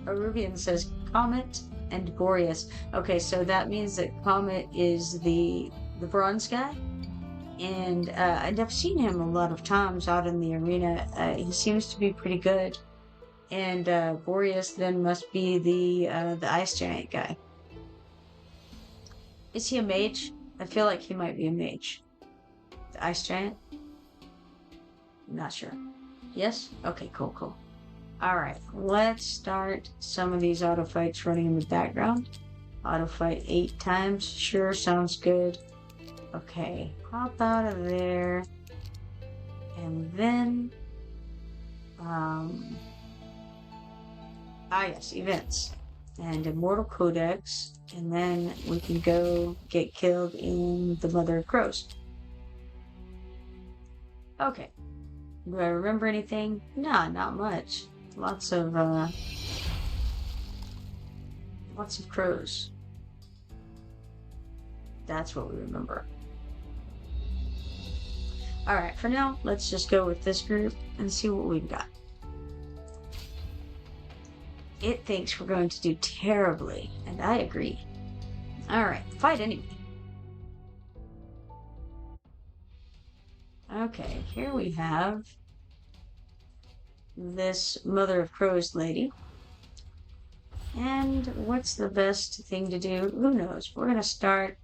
Arubian says Comet and Boreas. Okay, so that means that Comet is the bronze guy, and I've seen him a lot of times out in the arena. He seems to be pretty good. And Boreas then must be the ice giant guy. Is he a mage? I feel like he might be a mage. The ice giant? Not sure. Yes? Okay, cool. Alright, let's start some of these auto fights running in the background. Auto fight 8 times. Sure, sounds good. Okay, hop out of there. And then... yes, events. And Immortal Codex. And then we can go get killed in the Mother of Crows. Okay. Do I remember anything? Nah, not much. Lots of crows. That's what we remember. Alright, for now, let's just go with this group and see what we've got. It thinks we're going to do terribly, and I agree. Alright, fight anyway. Okay, here we have this Mother of Crows lady. And what's the best thing to do? Who knows? We're going to start...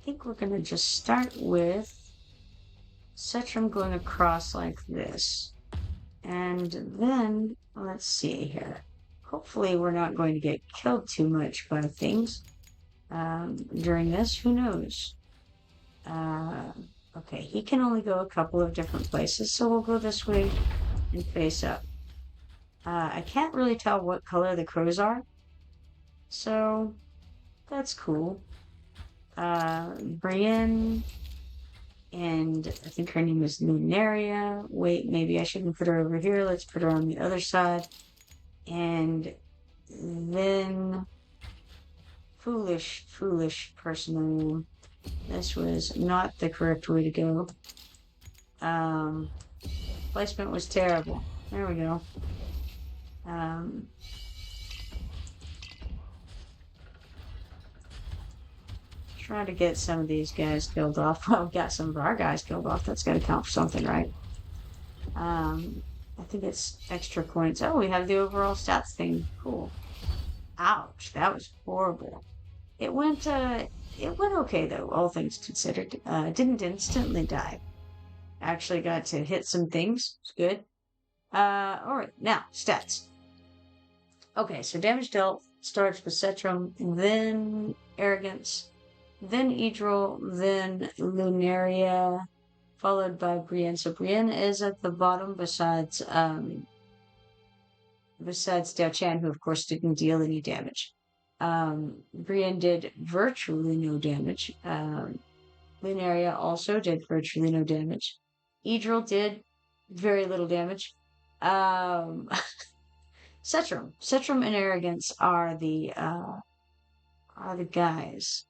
I think we're going to just start with Cetrum going across like this. And then, let's see here. Hopefully we're not going to get killed too much by things during this. Who knows? Okay, he can only go a couple of different places, so we'll go this way and face up. I can't really tell what color the crows are, so that's cool. Brienne, and I think her name is Lunaria. Wait, maybe I shouldn't put her over here. Let's put her on the other side. And then foolish person. This was not the correct way to go. Placement was terrible. There we go. Try to get some of these guys killed off. Well, we got some of our guys killed off. That's got to count for something, right? I think it's extra points. Oh, we have the overall stats thing. Cool. Ouch, that was horrible. It went okay though, all things considered. Didn't instantly die. Actually got to hit some things. It's good. Alright, now, stats. Okay, so damage dealt starts with Cetrum, then Arrogance, then Edril, then Lunaria, followed by Brienne. So Brienne is at the bottom besides Dao Chan, who of course didn't deal any damage. Brienne did virtually no damage. Lunaria also did virtually no damage. Edril did very little damage. Cetrum and Arrogance are the guys.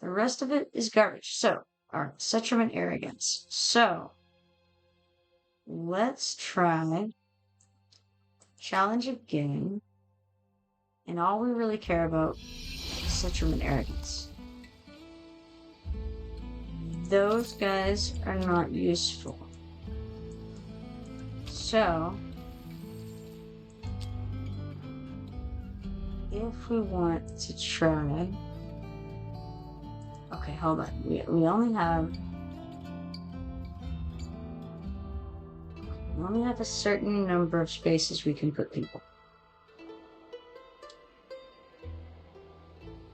The rest of it is garbage. So, alright, Cetrum and Arrogance. So, let's try challenge again. And all we really care about is Cetrum and Arrogance. Those guys are not useful. So, if we want to try... Okay, hold on. We only have... We only have a certain number of spaces we can put people.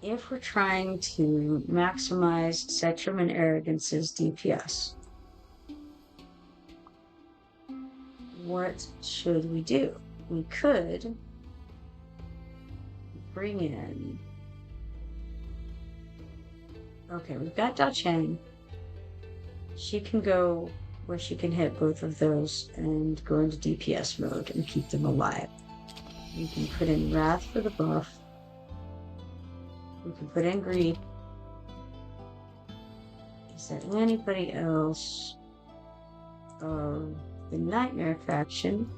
If we're trying to maximize Cetrum and Arrogance's DPS, what should we do? We could bring in... Okay, we've got Dao Chang. She can go where she can hit both of those and go into DPS mode and keep them alive. We can put in Wrath for the buff. We can put in Greed. Is there anybody else of the Nightmare faction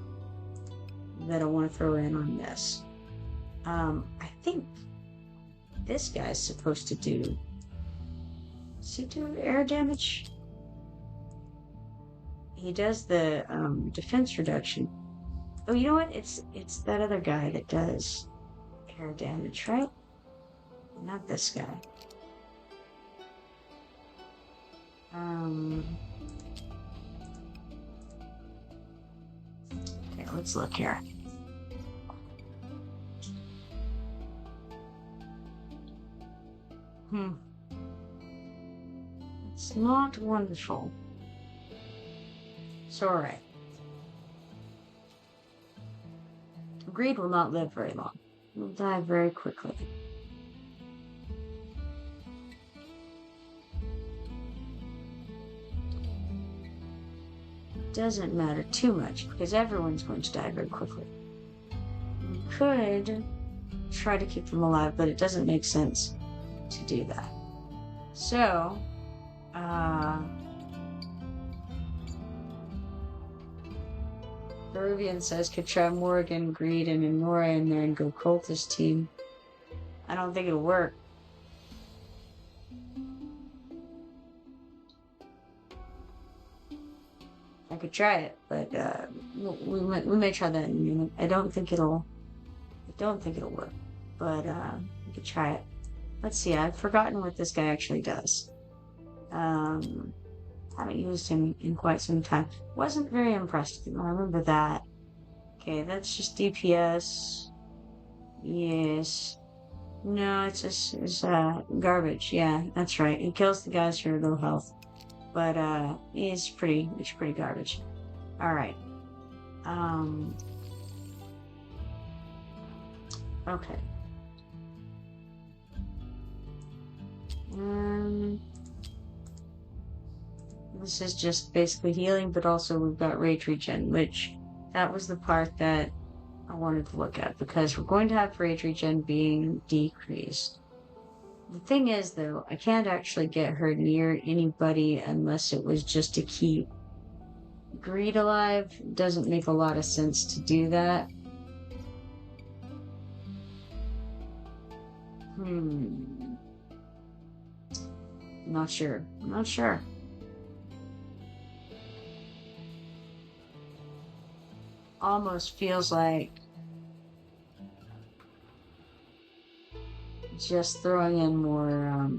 that I want to throw in on this? I think this guy's supposed to do... Does he do air damage? He does the defense reduction. Oh, you know what? It's that other guy that does air damage, right? Not this guy. Okay, let's look here. It's not wonderful. It's alright. Greed will not live very long. It will die very quickly. It doesn't matter too much because everyone's going to die very quickly. We could try to keep them alive, but it doesn't make sense to do that. So, Peruvian says could try Morgan, Greed, and Nora in there and go cultist team. I don't think it'll work. I could try it, but we may try that in a minute. I don't think it'll work, but we could try it. Let's see. I've forgotten what this guy actually does. Haven't used him in quite some time. Wasn't very impressed with him. I remember that. Okay, that's just DPS. Yes. No, it's just garbage. Yeah, that's right. It kills the guys who are low health. But it's pretty garbage. Alright. Okay. This is just basically healing, but also we've got rage regen, which that was the part that I wanted to look at, because we're going to have rage regen being decreased. The thing is, though, I can't actually get her near anybody unless it was just to keep greed alive. Doesn't make a lot of sense to do that. Not sure. Not sure. Almost feels like just throwing in more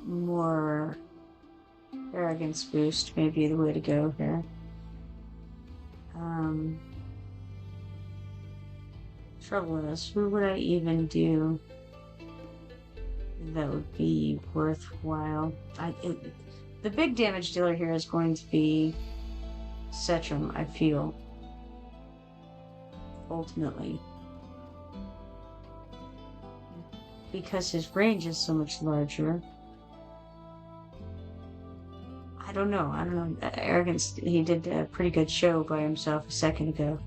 more arrogance boost may be the way to go here. Trouble is, who would I even do that would be worthwhile? The big damage dealer here is going to be Setram, I feel. Ultimately. Because his range is so much larger. I don't know. Arrogance, he did a pretty good show by himself a second ago.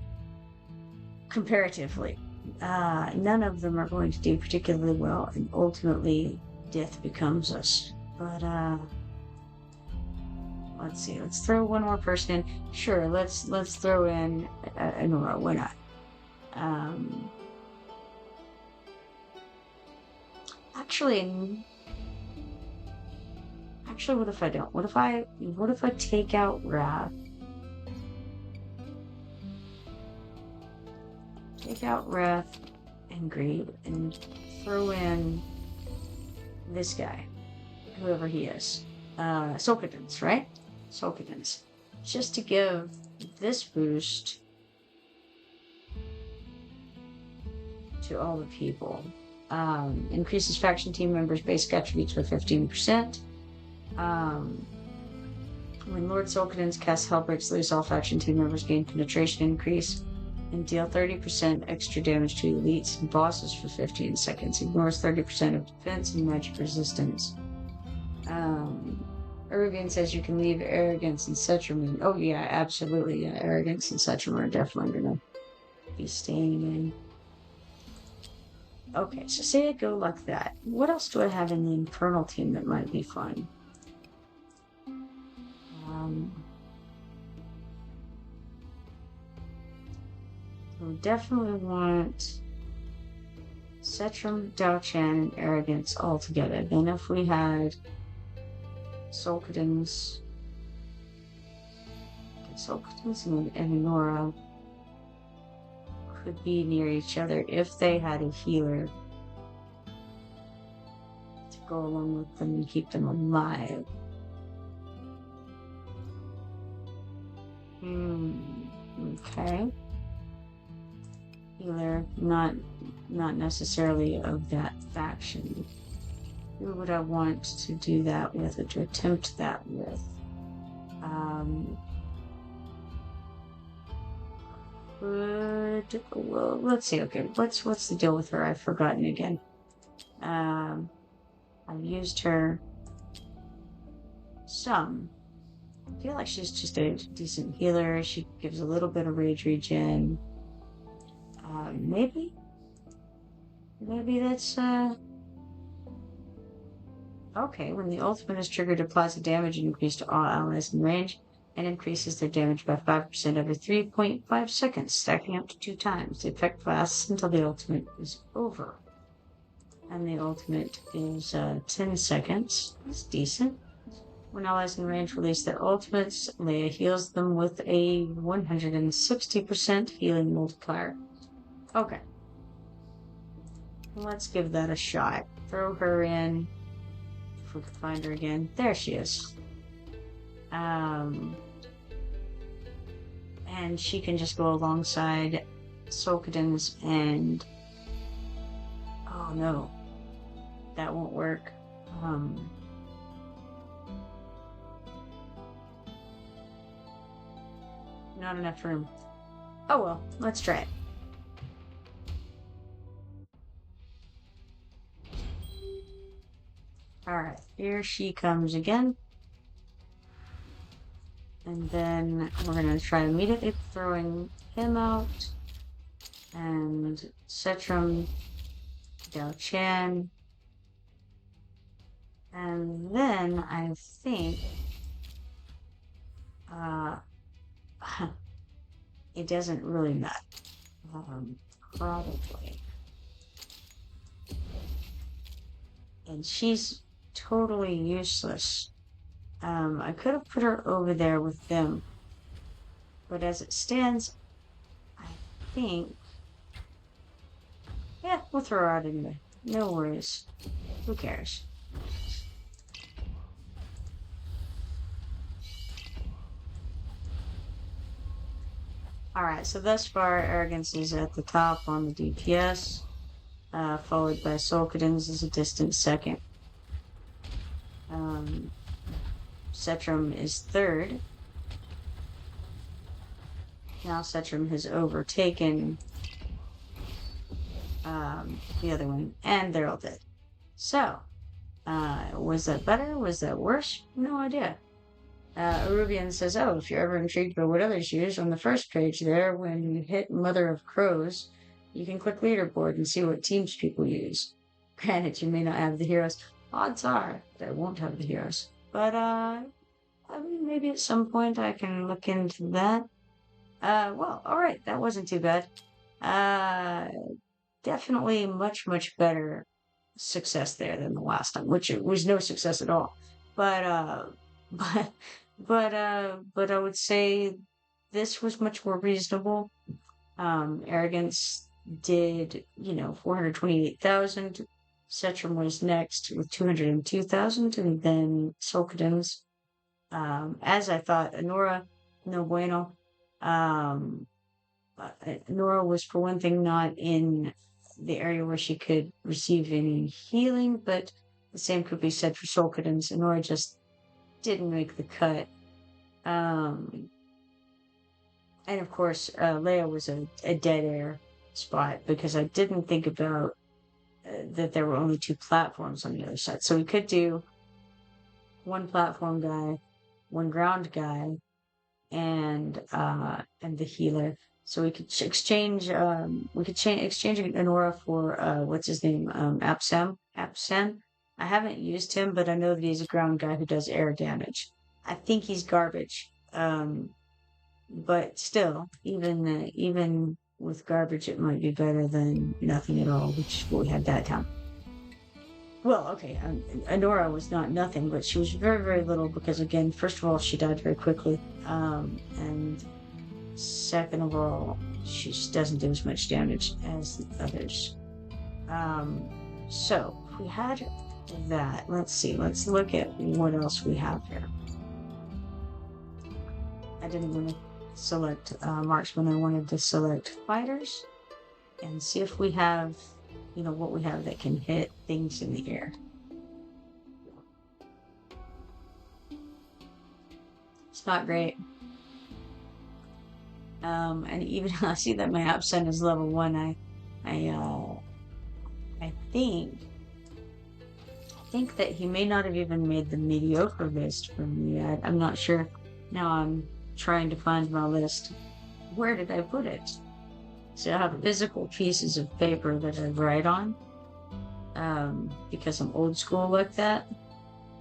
Comparatively. None of them are going to do particularly well, and ultimately death becomes us. But let's see. Let's throw one more person in. Sure, let's throw in Nora. Why not? Actually, what if I don't? What if I take out Wrath? Take out Wrath and Greed and throw in this guy, whoever he is. Sulkadins, right? Sulkadins. Just to give this boost to all the people. Increases faction team members' basic attributes by 15%. When Lord Sulkadins casts Hellbreaks loose, all faction team members gain penetration increase and deal 30% extra damage to elites and bosses for 15 seconds. Ignores 30% of defense and magic resistance. Eruvian says you can leave Arrogance and Setram. Oh yeah, absolutely. Yeah, Arrogance and Setram are definitely gonna be staying in. Okay, so say I go like that. What else do I have in the Infernal team that might be fun? We definitely want Setram, Daochan, and Arrogance all together. Then if we had Sulkadins and Nora could be near each other if they had a healer to go along with them and keep them alive. Okay. Healer, not necessarily of that faction. Who would I want to do that with, or to attempt that with? Well, let's see. Okay, what's the deal with her? I've forgotten again. I've used her some. I feel like she's just a decent healer. She gives a little bit of rage regen. Maybe that's okay. When the ultimate is triggered, applies a damage increase to all allies in range and increases their damage by 5% every 3.5 seconds, stacking up to 2 times. The effect lasts until the ultimate is over. And the ultimate is 10 seconds. That's decent. When allies in range release their ultimates, Leia heals them with a 160% healing multiplier. Okay. Let's give that a shot. Throw her in. If we can find her again. There she is. And she can just go alongside Sulkadins and... Oh no. That won't work. not enough room. Oh well, let's try it. Alright, here she comes again. And then we're going to try immediately throwing him out. And Setram, Dao Chan. And then I think it doesn't really matter. Probably. And she's totally useless. I could have put her over there with them. But as it stands, I think... Yeah, we'll throw her out anyway. No worries. Who cares? Alright, so thus far, Arrogance is at the top on the DPS, followed by Solkadins as a distant second. Setram is third. Now Setram has overtaken the other one, and they're all dead. So, was that better? Was that worse? No idea. Arubian says, oh, if you're ever intrigued by what others use, on the first page there, when you hit Mother of Crows, you can click leaderboard and see what teams people use. Granted, you may not have the heroes. Odds are that I won't have the heroes. But, I mean, maybe at some point I can look into that. Well, alright, that wasn't too bad. Definitely much, much better success there than the last time, which it was no success at all. But, but I would say this was much more reasonable. Arrogance did, 428,000. Setram was next with 202,000, and then Solkadins. As I thought, Anora, no bueno. Nora was, for one thing, not in the area where she could receive any healing, but the same could be said for Solkadins. Nora just didn't make the cut. And of course, Leia was a dead air spot because I didn't think about that there were only 2 platforms on the other side. So we could do 1 platform guy, 1 ground guy, and the healer. So we could exchange exchange Anora for what's his name, Apsen. I haven't used him, but I know that he's a ground guy who does air damage. I think he's garbage. But still, even with garbage, it might be better than nothing at all, which is what we had that time. Well, okay, Anora was not nothing, but she was very, very little because, again, first of all, she died very quickly, and second of all, she just doesn't do as much damage as the others. So, if we had that, let's look at what else we have here. I didn't want to select marksman, I wanted to select fighters and see if we have what we have that can hit things in the air. It's not great. And even I see that my Absent is level 1. I think that he may not have even made the mediocre list for me yet. I'm not sure. Now I'm trying to find my list. Where did I put it? So I have physical pieces of paper that I write on, because I'm old school like that,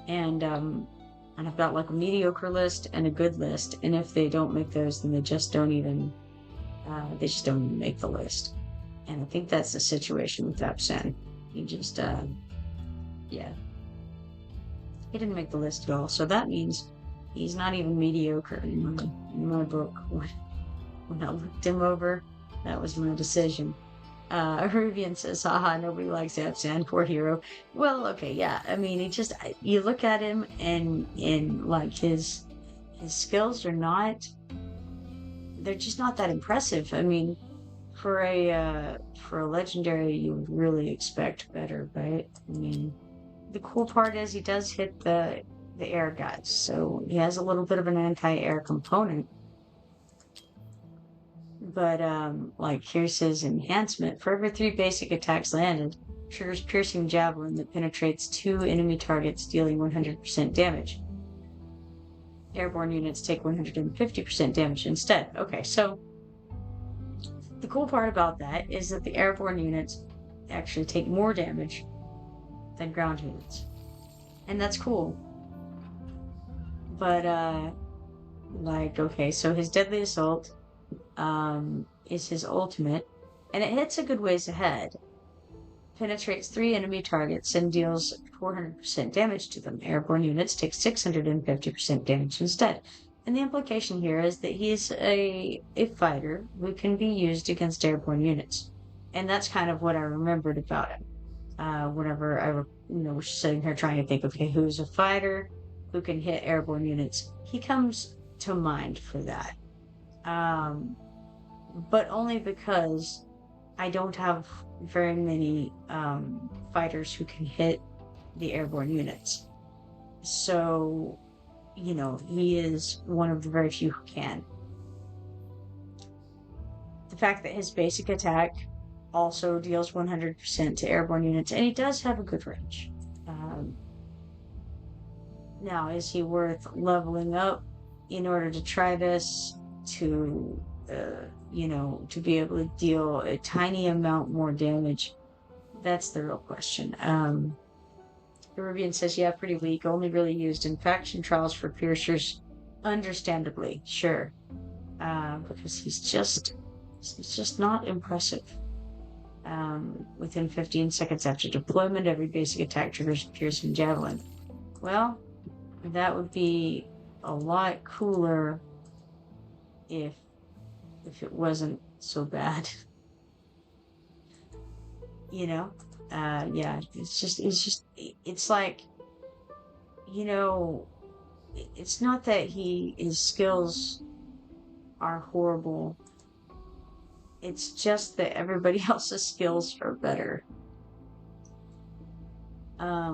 and I've got like a mediocre list and a good list, and if they don't make those, then they just don't even make the list. And I think that's the situation with Absen. He just, yeah, he didn't make the list at all. So that means he's not even mediocre in my book. When I looked him over, that was my decision. Rubian says, haha, nobody likes Absan, poor hero. Well, okay, yeah. I mean, you look at him and like his skills they're just not that impressive. I mean, for a legendary, you would really expect better, right? I mean, the cool part is he does hit the air guys, so he has a little bit of an anti-air component. But like here's his enhancement. For every 3 basic attacks landed, triggers piercing javelin that penetrates 2 enemy targets, dealing 100% damage. Airborne units take 150% damage instead. Okay, so the cool part about that is that the airborne units actually take more damage than ground units. And that's cool. But like, okay, so his deadly assault is his ultimate, and it hits a good ways ahead. Penetrates 3 enemy targets and deals 400% damage to them. Airborne units take 650% damage instead. And the implication here is that he's a fighter who can be used against airborne units. And that's kind of what I remembered about him. Whenever I was sitting here trying to think, okay, who's a fighter who can hit airborne units? He comes to mind for that. But only because I don't have very many fighters who can hit the airborne units. So, he is one of the very few who can. The fact that his basic attack also deals 100% to airborne units, and he does have a good range. Now, is he worth leveling up in order to try this to be able to deal a tiny amount more damage? That's the real question. Peruvian says, yeah, pretty weak, only really used in faction trials for piercers. Understandably, sure. Because he's just not impressive. Within 15 seconds after deployment, every basic attack triggers piercing javelin. Well, that would be a lot cooler if it wasn't so bad. Yeah, it's like, it's not that his skills are horrible. It's just that everybody else's skills are better. I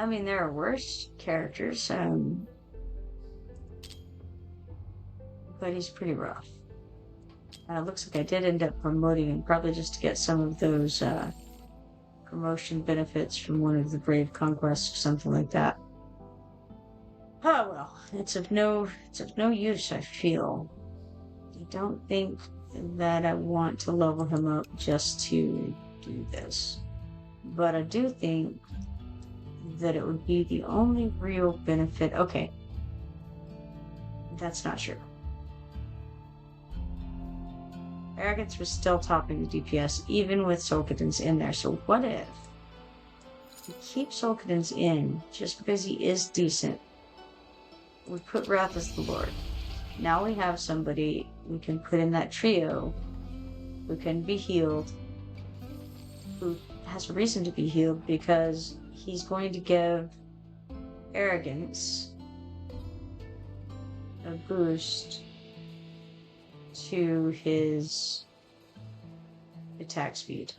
mean, there are worse characters, but he's pretty rough. Looks like I did end up promoting him, probably just to get some of those promotion benefits from one of the Brave Conquests or something like that. Oh well, it's of no use, I feel. I don't think that I want to level him up just to do this. But I do think that it would be the only real benefit. Okay. That's not true. Arrogance was still topping the DPS, even with Solkadins in there. So what if we keep Solkadins in just because he is decent? We put Wrath as the Lord. Now we have somebody we can put in that trio who can be healed, who has a reason to be healed because he's going to give Arrogance a boost to his attack speed.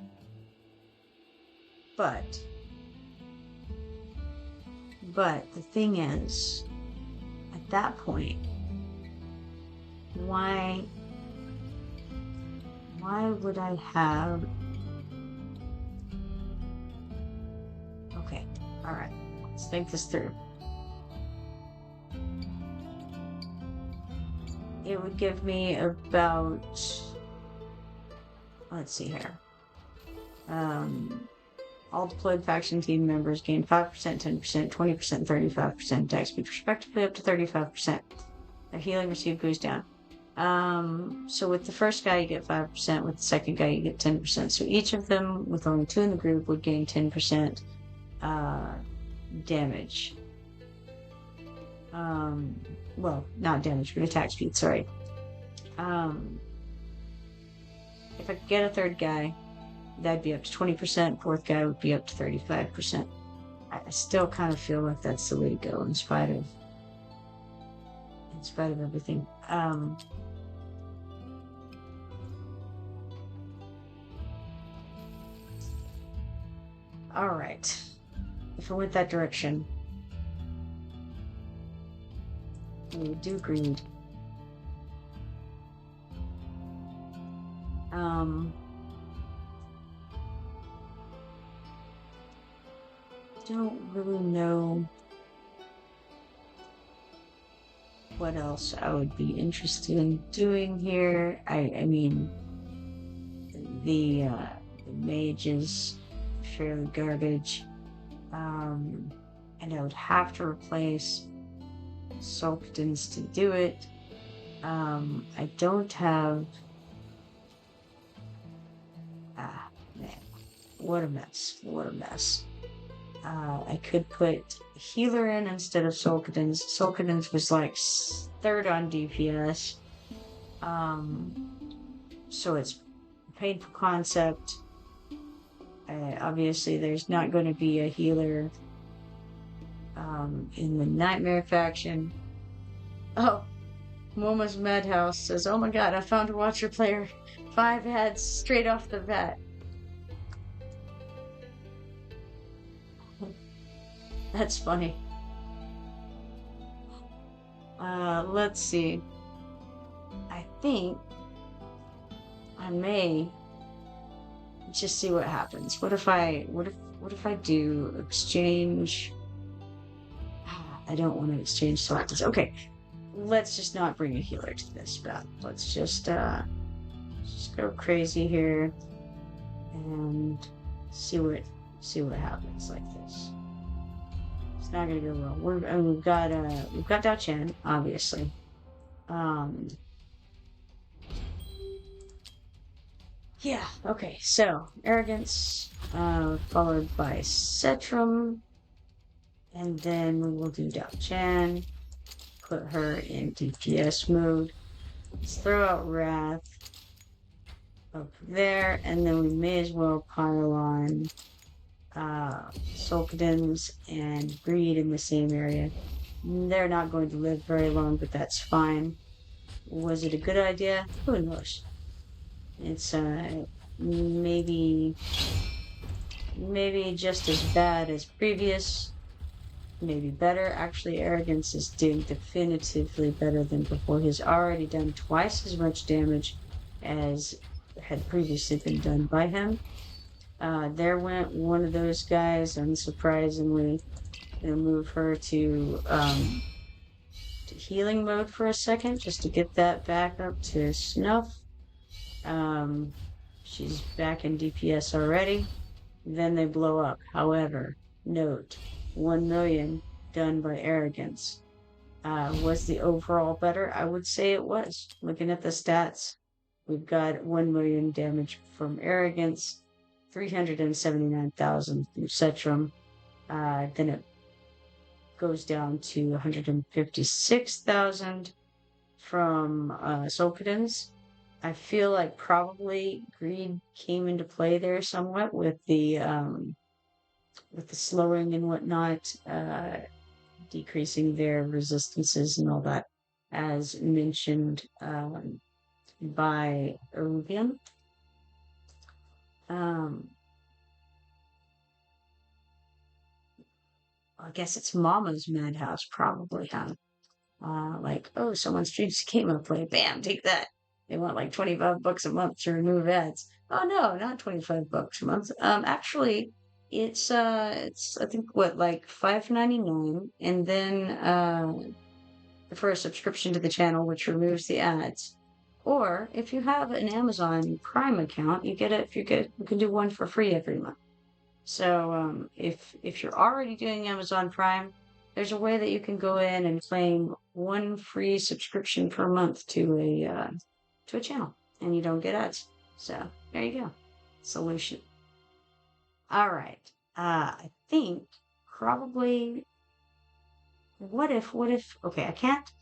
But the thing is, at that point, why would I have... Okay, alright, let's think this through. It would give me about, let's see here. All deployed faction team members gain 5%, 10%, 20%, 35% attack speed, respectively up to 35%. Their healing received goes down. So with the first guy you get 5%, with the second guy you get 10%. So each of them, with only 2 in the group, would gain 10% damage. Well, not damage, but attack speed, sorry. If I could get a third guy, that'd be up to 20%, fourth guy would be up to 35%. I still kind of feel like that's the way to go in spite of everything. Alright. If I went that direction, We do greed. Don't really know what else I would be interested in doing here. I mean, the mage is fairly garbage. And I would have to replace Sulkdens to do it. I don't have. Ah, man, what a mess! What a mess! I could put healer in instead of Sulkdens. Sulkdens was like third on DPS. So it's a painful concept. Obviously, there's not going to be a healer in the Nightmare faction. Oh, Moma's Madhouse says, "Oh my god, I found a Watcher player. 5 ads straight off the bat." That's funny. Let's see. I think I may just see what happens. What if I do exchange? I don't want to exchange selectors. Okay, let's just not bring a healer to this battle. Let's just go crazy here and see what happens like this. It's not gonna go well. We've got Dao Chen, obviously. Yeah, okay, so arrogance, followed by Cetrum, and then we will do Dao Chen, put her in DPS mode. Let's throw out Wrath up there, and then we may as well pile on Sulkdens and Greed in the same area. They're not going to live very long, but that's fine. Was it a good idea? Who knows? It's maybe just as bad as previous, maybe better. Actually, arrogance is doing definitively better than before. He's already done twice as much damage as had previously been done by him. There went one of those guys, unsurprisingly. Gonna move her to healing mode for a second, just to get that back up to snuff. She's back in DPS already. Then they blow up. However, note, 1 million done by arrogance. Was the overall better? I would say it was. Looking at the stats, we've got 1 million damage from arrogance, 379,000 from Cetrum. Then it goes down to 156,000 from Sulkdens. I feel like probably greed came into play there somewhat with the slowing and whatnot, decreasing their resistances and all that, as mentioned by Rubian. I guess it's Mama's Madhouse, probably, huh? Like, oh, someone streams Game play, bam, take that. They want like $25 a month to remove ads. Oh no, not $25 a month. Actually, it's I think what, like $5.99, and then for a subscription to the channel, which removes the ads. Or if you have an Amazon Prime account, you can do one for free every month. So if you're already doing Amazon Prime, there's a way that you can go in and claim one free subscription per month to a channel, and you don't get ads. So there you go, solution. All right, I think probably. What if? Okay, I can't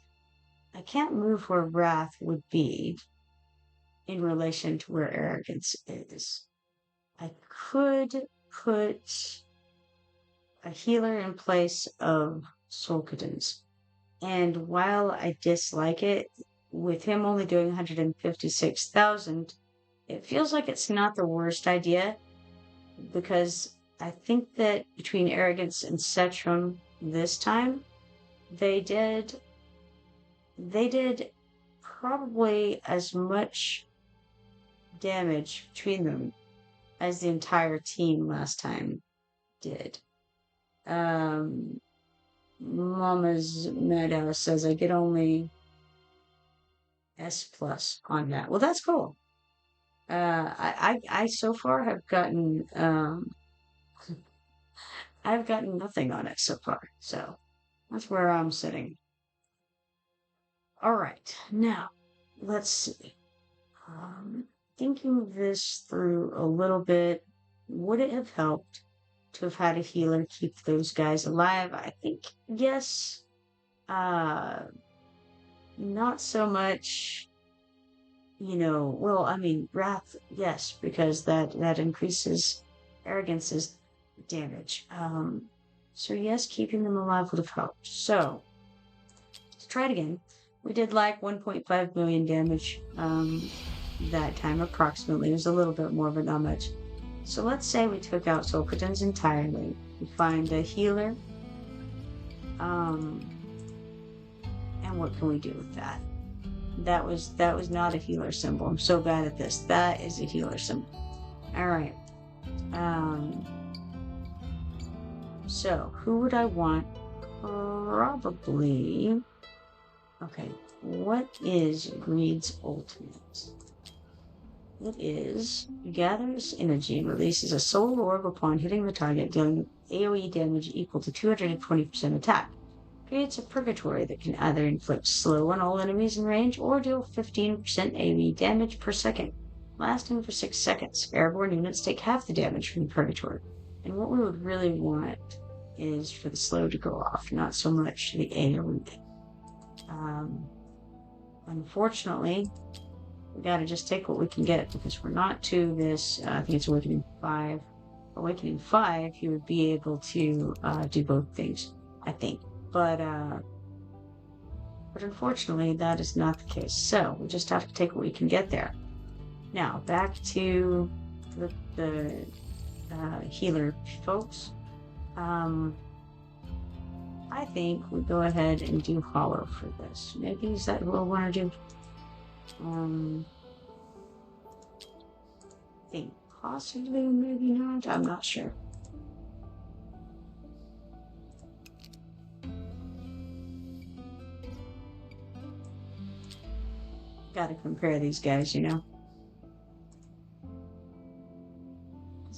move where Wrath would be in relation to where arrogance is. I could put a healer in place of Sulkdens. And while I dislike it, with him only doing 156,000, it feels like it's not the worst idea, because I think that between arrogance and Cetrum this time, they did they did probably as much damage between them as the entire team last time did. Mama's Madhouse says I get only S plus on that. Well, that's cool. I so far have gotten I've gotten nothing on it so far. So that's where I'm sitting. All right, now let's see. Thinking this through a little bit, would it have helped to have had a healer keep those guys alive? I think yes. Uh, Not so much, well, I mean, wrath, yes, because that increases arrogance's damage. So yes, keeping them alive would have helped. So let's try it again. We did like 1.5 million damage that time approximately. It was a little bit more, but not much. So let's say we took out Solkadens entirely. We find a healer. And what can we do with that? That was not a healer symbol. I'm so bad at this. That is a healer symbol. All right. So who would I want? Probably. Okay. What is Greed's ultimate? It is gathers energy and releases a soul orb upon hitting the target, dealing AoE damage equal to 220% attack. Creates a purgatory that can either inflict slow on all enemies in range or deal 15% AoE damage per second, lasting for 6 seconds. Airborne units take half the damage from the purgatory. And what we would really want is for the slow to go off, not so much the AoE. Unfortunately, we gotta just take what we can get because we're not to this, I think it's Awakening 5. Awakening 5, you would be able to do both things, I think. But unfortunately, that is not the case. So we just have to take what we can get there. Now, back to the healer folks. I think we go ahead and do Hollow for this. Maybe is that what I want to do? I think possibly, maybe not. I'm not sure. Gotta compare these guys, Because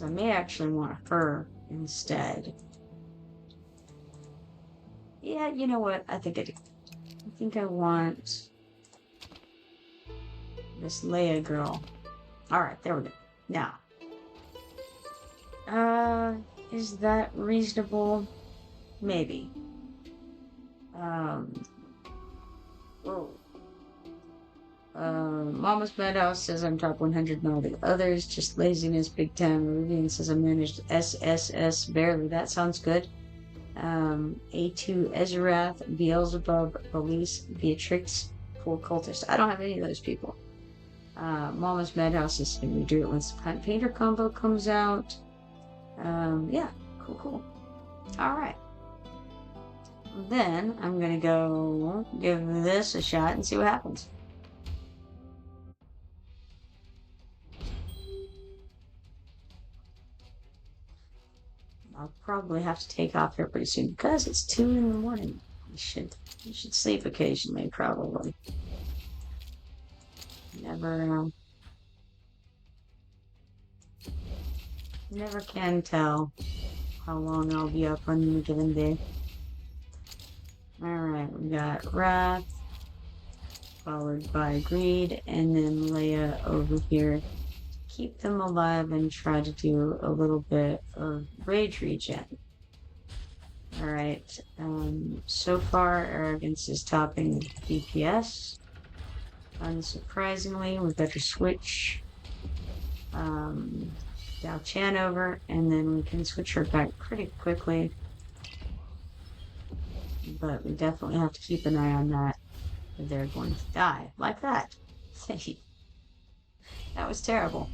I may actually want her instead. Yeah, you know what? I think I do. I think I want this Leia girl. Alright, there we go. Now. Is that reasonable? Maybe. Whoa. Mama's Madhouse says I'm top 100 and all the others. Just laziness, big time. Rubian says I managed SSS barely. That sounds good. A2 Ezrath, Beelzebub, Elise, Beatrix, 4 cultists. I don't have any of those people. Mama's Madhouse is going to do it once the Painter combo comes out. Yeah, cool. Alright. Then I'm going to go give this a shot and see what happens. I'll probably have to take off here pretty soon because it's 2 in the morning. You should sleep occasionally, probably. Never can tell how long I'll be up on any given day. Alright, we got Wrath, followed by Greed, and then Leia over here. Keep them alive and try to do a little bit of rage regen. Alright, so far Arrogance is topping DPS. Unsurprisingly, we better switch Dao Chan over, and then we can switch her back pretty quickly. But we definitely have to keep an eye on that. They're going to die. Like that. That was terrible.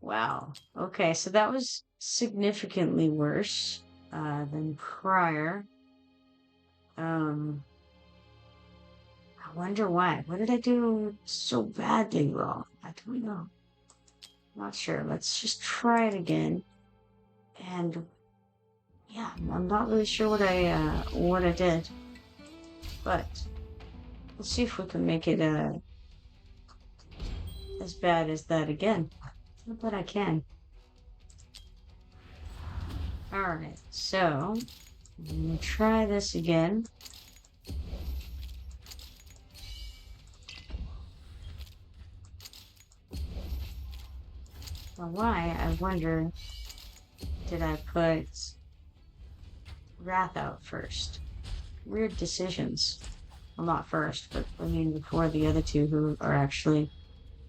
Wow. Okay, so that was significantly worse. than prior. I wonder why. What did I do so badly wrong? I don't know. Not sure. Let's just try it again. And yeah, I'm not really sure what I did, but let's see if we can make it as bad as that again. I bet I can. All right, so I'm gonna try this again. Well, why? I wonder. Did I put Wrath out first? Weird decisions. Well, not first, but I mean before the other two who are actually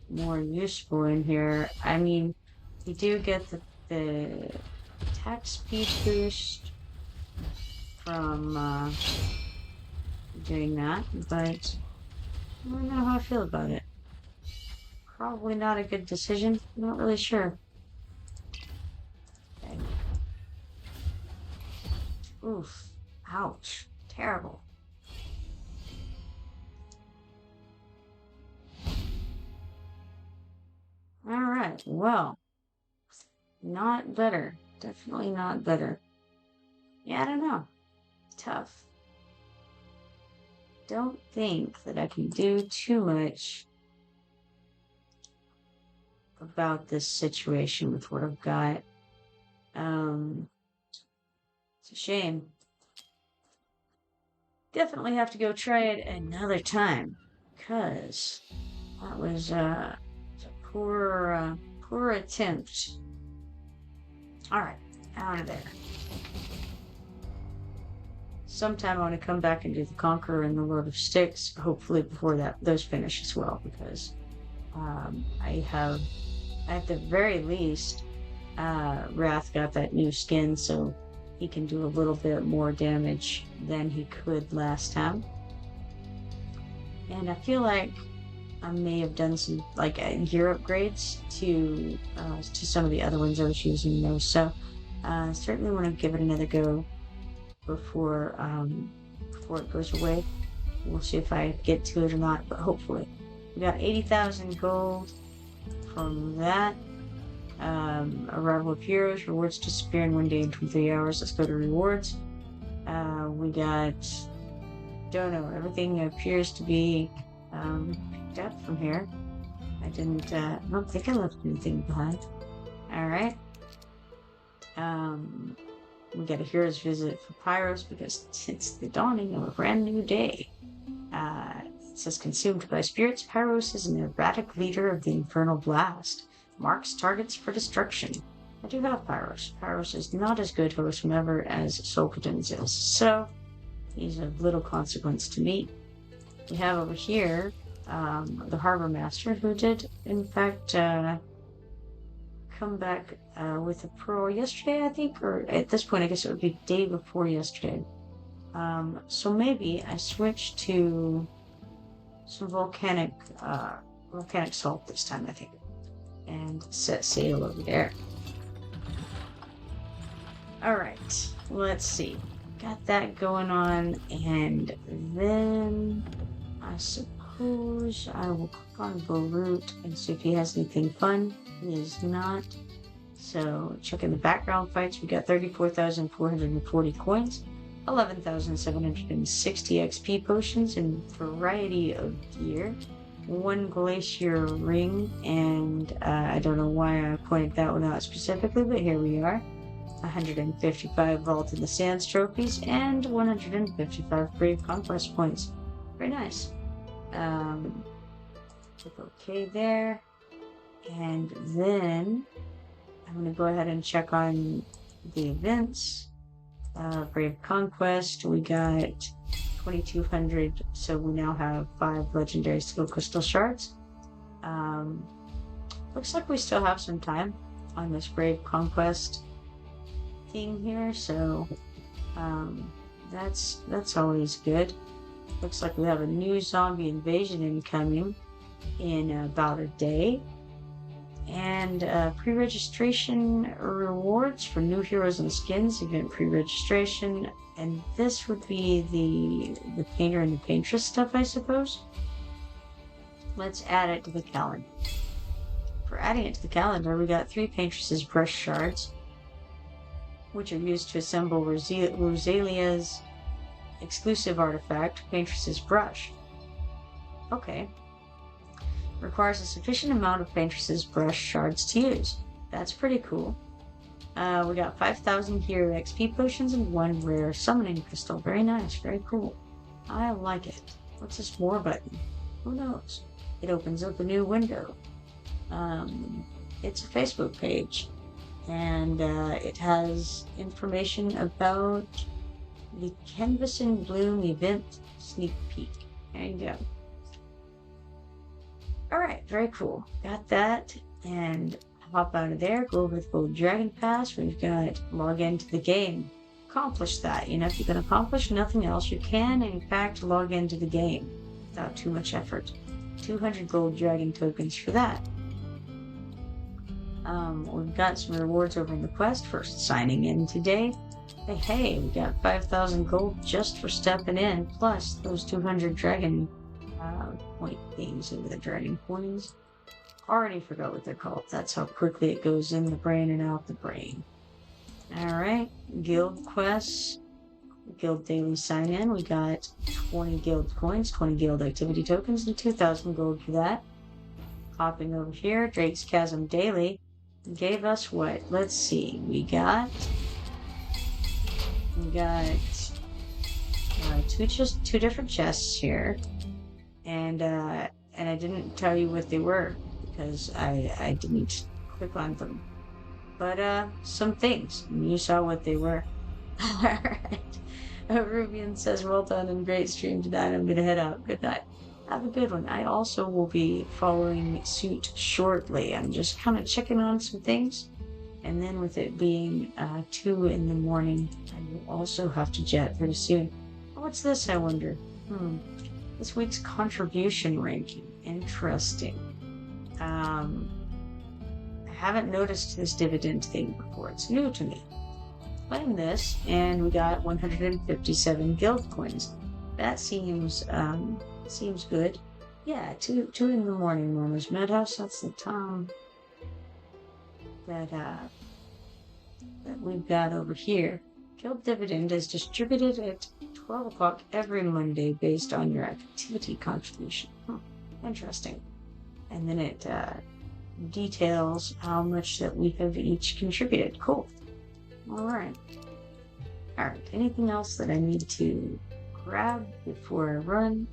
more useful in here. I mean, you do get the attack speed boost from doing that, but I don't know how I feel about it. Probably not a good decision. I'm not really sure. Okay. Oof. Ouch. Terrible. Alright, well. Not better. Definitely not better. Yeah, I don't know. Tough. Don't think that I can do too much about this situation with what I've got. It's a shame. Definitely have to go try it another time, because that was a poor attempt. Alright, out of there. Sometime I want to come back and do the Conqueror and the Lord of Sticks, hopefully before those finish as well, because I have, at the very least, Wrath got that new skin, so he can do a little bit more damage than he could last time. And I feel like I may have done some gear upgrades to some of the other ones I was using there. So certainly want to give it another go before it goes away. We'll see if I get to it or not, but hopefully. We got 80,000 gold from that. Arrival of Heroes, rewards disappear in 1 day and 23 hours. Let's go to rewards. We got, don't know, everything appears to be picked up from here. I don't think I left anything behind. Alright. We got a hero's visit for Pyros because it's the dawning of a brand new day. It says consumed by spirits, Pyros is an erratic leader of the infernal blast. Marks targets for destruction. I do have Pyros. Pyros is not as good whosoever as Solkadin's is, so he's of little consequence to me. We have over here the Harbor Master, who did, in fact, come back with a pro yesterday, I think, or at this point, I guess it would be day before yesterday. So maybe I switch to some volcanic salt this time, I think, and set sail over there. Alright, let's see. Got that going on, and then I suppose I will click on Beirut and see if he has anything fun. He is not. So, checking the background fights, we got 34,440 coins, 11,760 XP potions, and variety of gear. 1 glacier ring, and I don't know why I pointed that one out specifically, but here we are. 155 Vault in the Sands trophies, and 155 Brave Conquest points. Very nice. Click OK there. And then I'm going to go ahead and check on the events. Brave Conquest, we got 2,200, so we now have 5 legendary skill crystal shards. Looks like we still have some time on this Brave Conquest thing here, so that's always good. Looks like we have a new zombie invasion incoming in about a day. And And pre-registration rewards for new heroes and skins, event pre-registration. And this would be the painter and the paintress stuff, I suppose. Let's add it to the calendar. For adding it to the calendar, we got 3 paintresses brush shards, which are used to assemble Rosalia's exclusive artifact, Paintress's Brush. Okay. Requires a sufficient amount of Paintress's Brush shards to use. That's pretty cool. We got 5,000 hero XP potions and 1 rare summoning crystal. Very nice, very cool. I like it. What's this more button? Who knows? It opens up a new window. It's a Facebook page, and it has information about the Canvas in Bloom event sneak peek. There you go. Alright, very cool. Got that, and hop out of there, go over the Gold Dragon Pass. We've got log into the game. Accomplish that. You know, if you can accomplish nothing else, you can, in fact, log into the game without too much effort. 200 Gold Dragon tokens for that. We've got some rewards over in the quest for signing in today. Hey, we got 5,000 gold just for stepping in, plus those 200 dragon point things over the dragon coins. Already forgot what they're called. That's how quickly it goes in the brain and out the brain. Alright, guild quests. Guild daily sign in. We got 20 guild coins, 20 guild activity tokens, and 2,000 gold for that. Hopping over here, Drake's Chasm Daily gave us what? Let's see. We got two different chests here, and I didn't tell you what they were because I didn't click on them. But some things, and you saw what they were. All right. Rubian says, well done and great stream tonight. I'm gonna head out. Good night. Have a good one. I also will be following suit shortly. I'm just kind of checking on some things. And then with it being 2 in the morning, I will also have to jet pretty soon. What's this, I wonder? This week's contribution ranking. Interesting. I haven't noticed this dividend thing before. It's new to me. Playing this, and we got 157 guild coins. That seems good. Yeah, 2 in the morning, Mama's Madhouse. That's the time that we've got over here. Guild dividend is distributed at 12 o'clock every Monday based on your activity contribution. Interesting. And then it details how much that we have each contributed. Cool. Alright. Anything else that I need to grab before I run?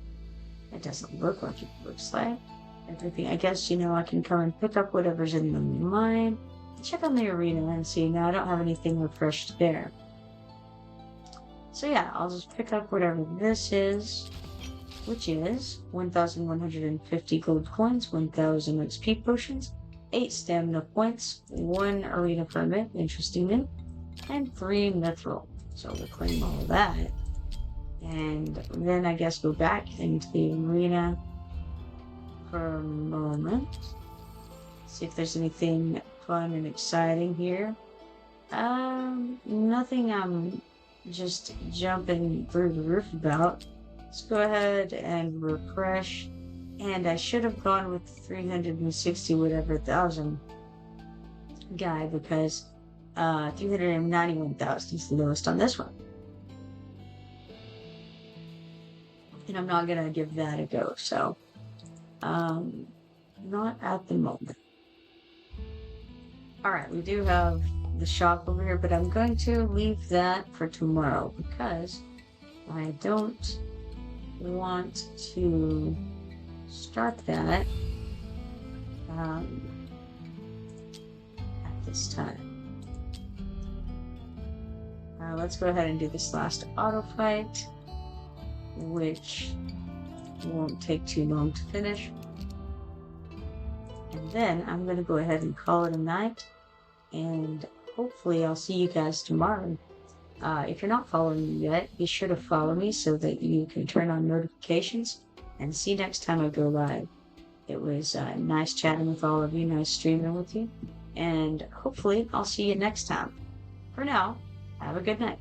It doesn't look like it looks like. Everything, I guess, I can come and pick up whatever's in the mine. Check on the arena and see. Now, I don't have anything refreshed there. So yeah, I'll just pick up whatever this is, which is 1,150 gold coins, 1,000 XP potions, 8 stamina points, 1 arena permit, interesting, and 3 mithril. So we'll claim all of that. And then I guess go back into the arena for a moment. See if there's anything fun and exciting here. Nothing I'm just jumping through the roof about. Let's go ahead and refresh. And I should have gone with 360 whatever thousand guy because 391,000 is the lowest on this one. And I'm not gonna give that a go, so not at the moment. Alright, we do have the shop over here, but I'm going to leave that for tomorrow because I don't want to start that at this time. Let's go ahead and do this last auto fight, which won't take too long to finish. And then I'm going to go ahead and call it a night, and hopefully I'll see you guys tomorrow. If you're not following me yet, be sure to follow me so that you can turn on notifications and see next time I go live. It was nice chatting with all of you, nice streaming with you. And hopefully I'll see you next time. For now, have a good night.